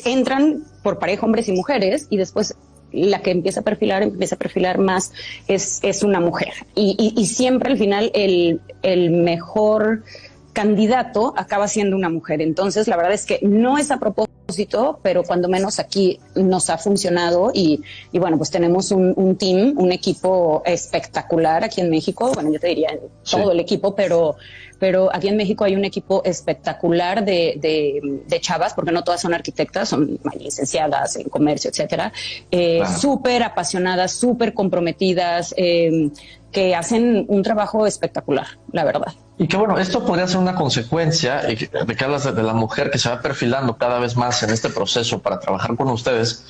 entran por pareja hombres y mujeres y después la que empieza a perfilar más es una mujer. Y siempre al final el mejor candidato acaba siendo una mujer. Entonces, la verdad es que no es a propósito, pero cuando menos aquí nos ha funcionado y bueno, pues tenemos un team, un equipo espectacular aquí en México. Bueno, yo te diría todo el equipo, pero aquí en México hay un equipo espectacular de chavas, porque no todas son arquitectas, son licenciadas en comercio, etcétera, súper apasionadas, súper comprometidas, que hacen un trabajo espectacular, la verdad. Y que bueno, esto podría ser una consecuencia de que hablas de la mujer que se va perfilando cada vez más en este proceso para trabajar con ustedes,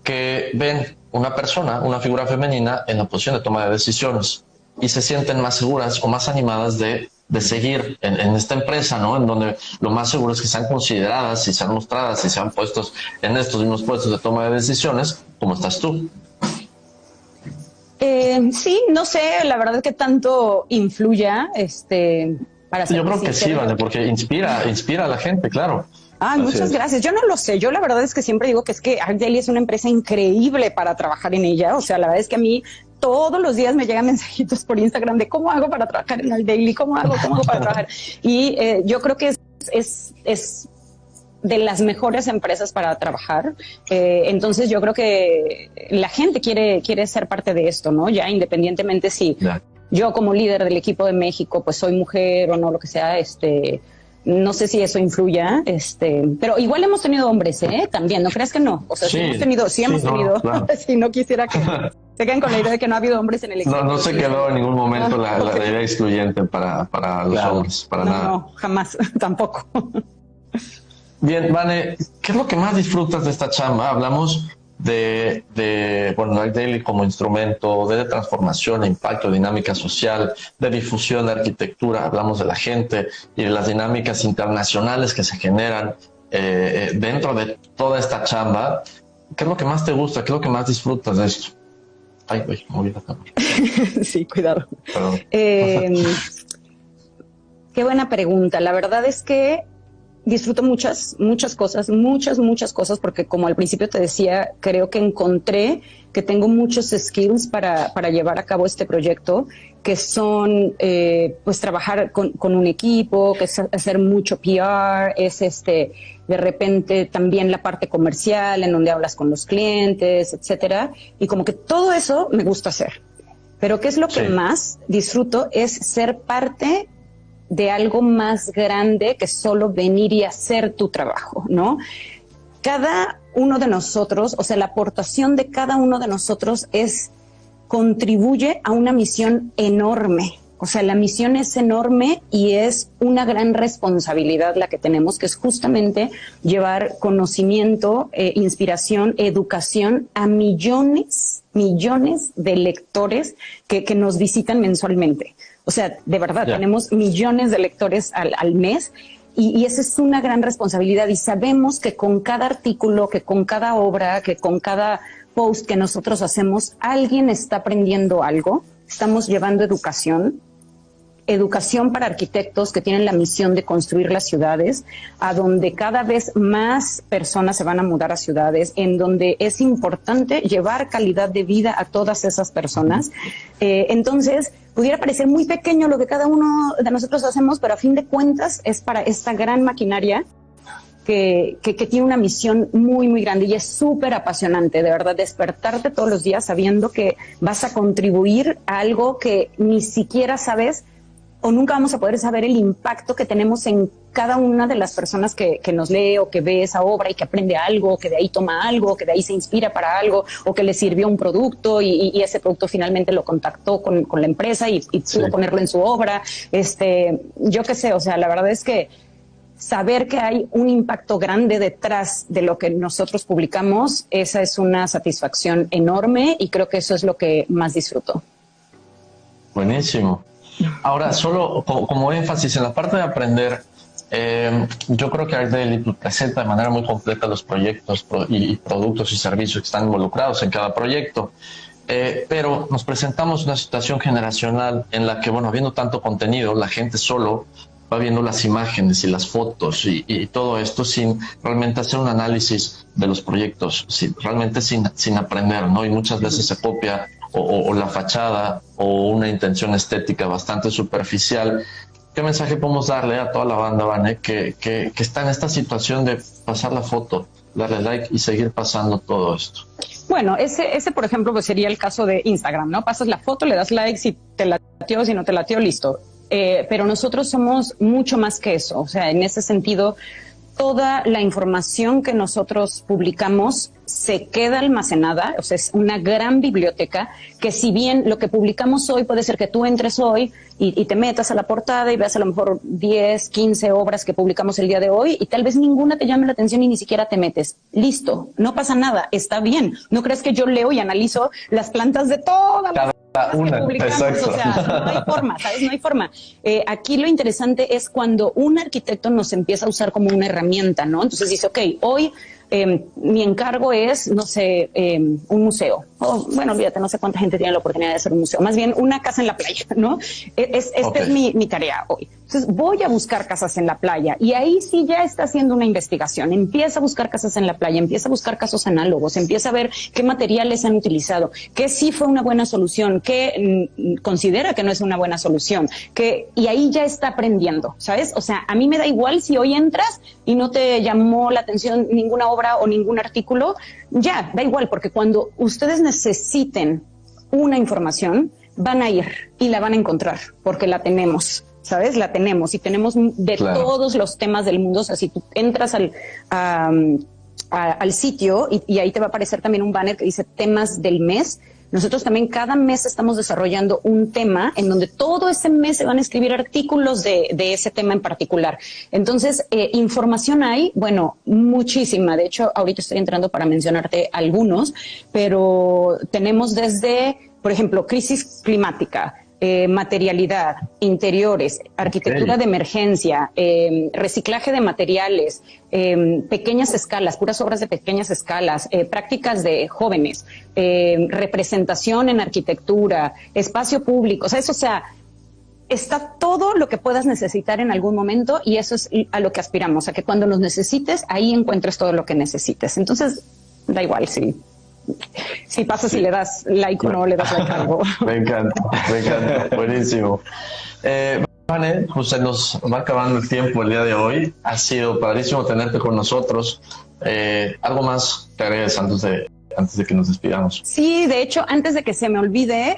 que ven una persona, una figura femenina en la posición de toma de decisiones y se sienten más seguras o más animadas de seguir en esta empresa, ¿no? En donde lo más seguro es que sean consideradas y sean mostradas y sean puestos en estos mismos puestos de toma de decisiones, como estás tú. Sí, no sé, la verdad es que tanto influya, para ser yo creo que sí, vale, porque inspira a la gente, claro. Muchas gracias. Yo no lo sé. Yo la verdad es que siempre digo que ArcDaily es una empresa increíble para trabajar en ella. O sea, la verdad es que a mí todos los días me llegan mensajitos por Instagram de cómo hago para trabajar en el Daily, cómo hago para trabajar. Y yo creo que es de las mejores empresas para trabajar. Entonces yo creo que la gente quiere ser parte de esto, ¿no? Ya independientemente si yo como líder del equipo de México pues soy mujer o no, lo que sea, no sé si eso influya, pero igual hemos tenido hombres, también, no creas que no, o sea, sí hemos tenido, claro. Si no quisiera que se queden con la idea de que no ha habido hombres en el equipo. No se quedó en ningún momento la idea excluyente para los hombres, para nada. No, jamás, tampoco. Bien, Vane, ¿qué es lo que más disfrutas de esta chamba? Hablamos de el Daily como instrumento de transformación, impacto, dinámica social, de difusión de arquitectura. Hablamos de la gente y de las dinámicas internacionales que se generan dentro de toda esta chamba. ¿Qué es lo que más te gusta? ¿Qué es lo que más disfrutas de esto? Ay, moví la cámara. Sí, cuidado. Qué buena pregunta. La verdad es que disfruto muchas cosas, porque como al principio te decía, creo que encontré que tengo muchos skills para llevar a cabo este proyecto, que son pues trabajar con un equipo, que es hacer mucho PR, es de repente también la parte comercial en donde hablas con los clientes, etcétera, y como que todo eso me gusta hacer. Pero ¿qué es lo que más disfruto? Es ser parte de algo más grande que solo venir y hacer tu trabajo, ¿no? Cada uno de nosotros, o sea, la aportación de cada uno de nosotros contribuye a una misión enorme. O sea, la misión es enorme y es una gran responsabilidad la que tenemos, que es justamente llevar conocimiento, inspiración, educación a millones de lectores que nos visitan mensualmente. O sea, de verdad, tenemos millones de lectores al mes y esa es una gran responsabilidad. Y sabemos que con cada artículo, que con cada obra, que con cada post que nosotros hacemos, alguien está aprendiendo algo. Estamos llevando educación para arquitectos que tienen la misión de construir las ciudades, a donde cada vez más personas se van a mudar a ciudades, en donde es importante llevar calidad de vida a todas esas personas. Entonces, pudiera parecer muy pequeño lo que cada uno de nosotros hacemos, pero a fin de cuentas es para esta gran maquinaria que tiene una misión muy, muy grande y es súper apasionante, de verdad, despertarte todos los días sabiendo que vas a contribuir a algo que ni siquiera sabes o nunca vamos a poder saber el impacto que tenemos en cada una de las personas que nos lee o que ve esa obra y que aprende algo, que de ahí toma algo, que de ahí se inspira para algo o que le sirvió un producto y ese producto finalmente lo contactó con la empresa y pudo ponerlo en su obra. Yo qué sé, o sea, la verdad es que saber que hay un impacto grande detrás de lo que nosotros publicamos, esa es una satisfacción enorme y creo que eso es lo que más disfruto. Buenísimo. Ahora, solo como énfasis en la parte de aprender, yo creo que ArtDaily presenta de manera muy completa los proyectos y productos y servicios que están involucrados en cada proyecto, pero nos presentamos una situación generacional en la que, bueno, habiendo tanto contenido, la gente solo va viendo las imágenes y las fotos y todo esto sin realmente hacer un análisis de los proyectos, realmente sin aprender, ¿no? Y muchas veces se copia o la fachada o una intención estética bastante superficial. ¿Qué mensaje podemos darle a toda la banda, Vane, que está en esta situación de pasar la foto, darle like y seguir pasando todo esto? Bueno, ese por ejemplo, pues sería el caso de Instagram, ¿no? Pasas la foto, le das like, si te latió, si no te latió, listo. Pero nosotros somos mucho más que eso. O sea, en ese sentido, toda la información que nosotros publicamos se queda almacenada, o sea, es una gran biblioteca que si bien lo que publicamos hoy puede ser que tú entres hoy y te metas a la portada y veas a lo mejor 10, 15 obras que publicamos el día de hoy y tal vez ninguna te llame la atención y ni siquiera te metes. Listo, no pasa nada, está bien. No crees que yo leo y analizo las plantas de todas las que publicamos, exacto. O sea, no hay forma, ¿sabes? No hay forma. Aquí lo interesante es cuando un arquitecto nos empieza a usar como una herramienta, ¿no? Entonces dice, ok, hoy mi encargo es, no sé, un museo. o bueno, olvídate, no sé cuánta gente tiene la oportunidad de hacer un museo, más bien una casa en la playa, ¿no? Esta es mi tarea hoy. Entonces voy a buscar casas en la playa y ahí sí ya está haciendo una investigación, empieza a buscar casas en la playa, empieza a buscar casos análogos, empieza a ver qué materiales han utilizado, qué sí fue una buena solución, qué considera que no es una buena solución, y ahí ya está aprendiendo, ¿sabes? O sea, a mí me da igual si hoy entras y no te llamó la atención ninguna obra o ningún artículo, ya, da igual, porque cuando ustedes necesiten una información, van a ir y la van a encontrar, porque la tenemos, ¿sabes? La tenemos y tenemos de todos los temas del mundo. O sea, si tú entras al sitio y ahí te va a aparecer también un banner que dice temas del mes. Nosotros también cada mes estamos desarrollando un tema en donde todo ese mes se van a escribir artículos de ese tema en particular. Entonces, información hay, bueno, muchísima. De hecho, ahorita estoy entrando para mencionarte algunos, pero tenemos desde, por ejemplo, crisis climática, materialidad, interiores, arquitectura de emergencia, reciclaje de materiales, pequeñas escalas, puras obras de pequeñas escalas, prácticas de jóvenes, representación en arquitectura, espacio público, está todo lo que puedas necesitar en algún momento y eso es a lo que aspiramos, a que cuando nos necesites, ahí encuentres todo lo que necesites. Entonces, da igual si pasas y le das like o no le das like algo. Me encanta, buenísimo. Vane, pues se nos va acabando el tiempo el día de hoy. Ha sido padrísimo tenerte con nosotros. ¿Algo más que agregues antes de que nos despidamos? Sí, de hecho, antes de que se me olvide,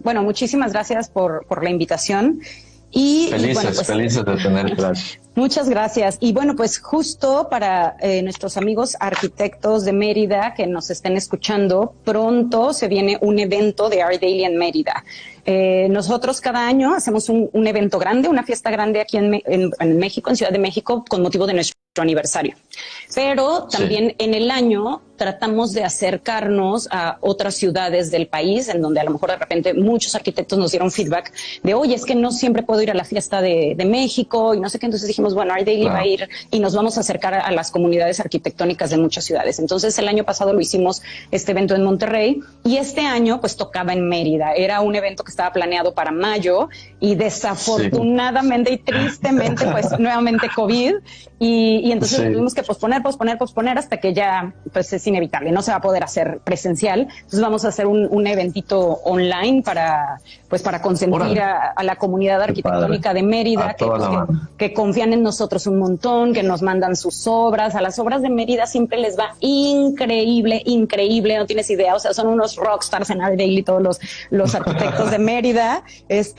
bueno, muchísimas gracias por la invitación. Felices de tenerte. Muchas gracias. Y bueno, pues justo para nuestros amigos arquitectos de Mérida que nos estén escuchando, pronto se viene un evento de Art Daily en Mérida. Nosotros cada año hacemos un evento grande, una fiesta grande aquí en México, en Ciudad de México, con motivo de nuestro aniversario. Pero también en el año tratamos de acercarnos a otras ciudades del país, en donde a lo mejor de repente muchos arquitectos nos dieron feedback de, oye, es que no siempre puedo ir a la fiesta de México y no sé qué. Entonces dijimos, bueno, Art Daily va a ir y nos vamos a acercar a las comunidades arquitectónicas de muchas ciudades. Entonces el año pasado lo hicimos este evento en Monterrey y este año pues tocaba en Mérida. Era un evento que estaba planeado para mayo y desafortunadamente y tristemente pues nuevamente COVID y entonces tuvimos que posponer hasta que ya pues es inevitable, no se va a poder hacer presencial. Entonces vamos a hacer un eventito online para consentir a la comunidad arquitectónica de Mérida que confían en nosotros un montón, que nos mandan sus obras. A las obras de Mérida siempre les va increíble, no tienes idea, o sea, son unos rockstars en Art Daily todos los arquitectos de Mérida,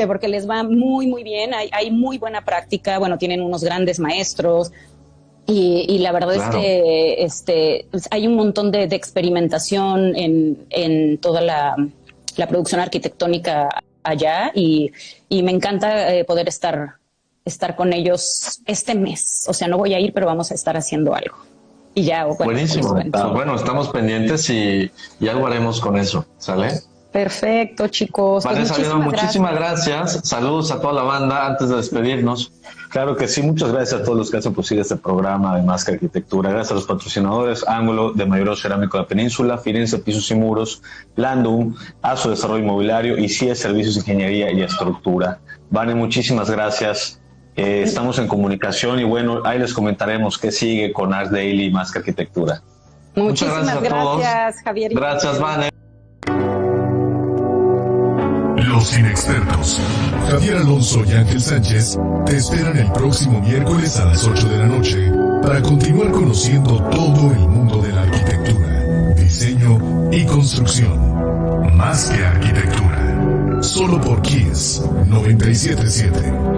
porque les va muy, muy bien, hay muy buena práctica, bueno, tienen unos grandes maestros. Y la verdad es que hay un montón de experimentación en toda la producción arquitectónica allá y me encanta poder estar con ellos este mes. O sea, no voy a ir, pero vamos a estar haciendo algo. Y ya, buenísimo. Bueno, estamos pendientes y algo haremos con eso, ¿sale? Perfecto, chicos. Vanessa, muchísimas gracias. Saludos a toda la banda antes de despedirnos. Claro que sí, muchas gracias a todos los que hacen posible este programa de Más que Arquitectura. Gracias a los patrocinadores, Ángulo, de Mayoreo Cerámico de la Península, Firenze Pisos y Muros, Landum, ASO Desarrollo Inmobiliario y CIE Servicios de Ingeniería y Estructura. Vane, muchísimas gracias. Estamos en comunicación y bueno, ahí les comentaremos qué sigue con Art Daily y Más que Arquitectura. Muchísimas gracias, Javier. Gracias, Vane. Los inexpertos, Javier Alonso y Ángel Sánchez, te esperan el próximo miércoles a las 8 de la noche para continuar conociendo todo el mundo de la arquitectura, diseño y construcción. Más que Arquitectura. Solo por Kiss 97.7.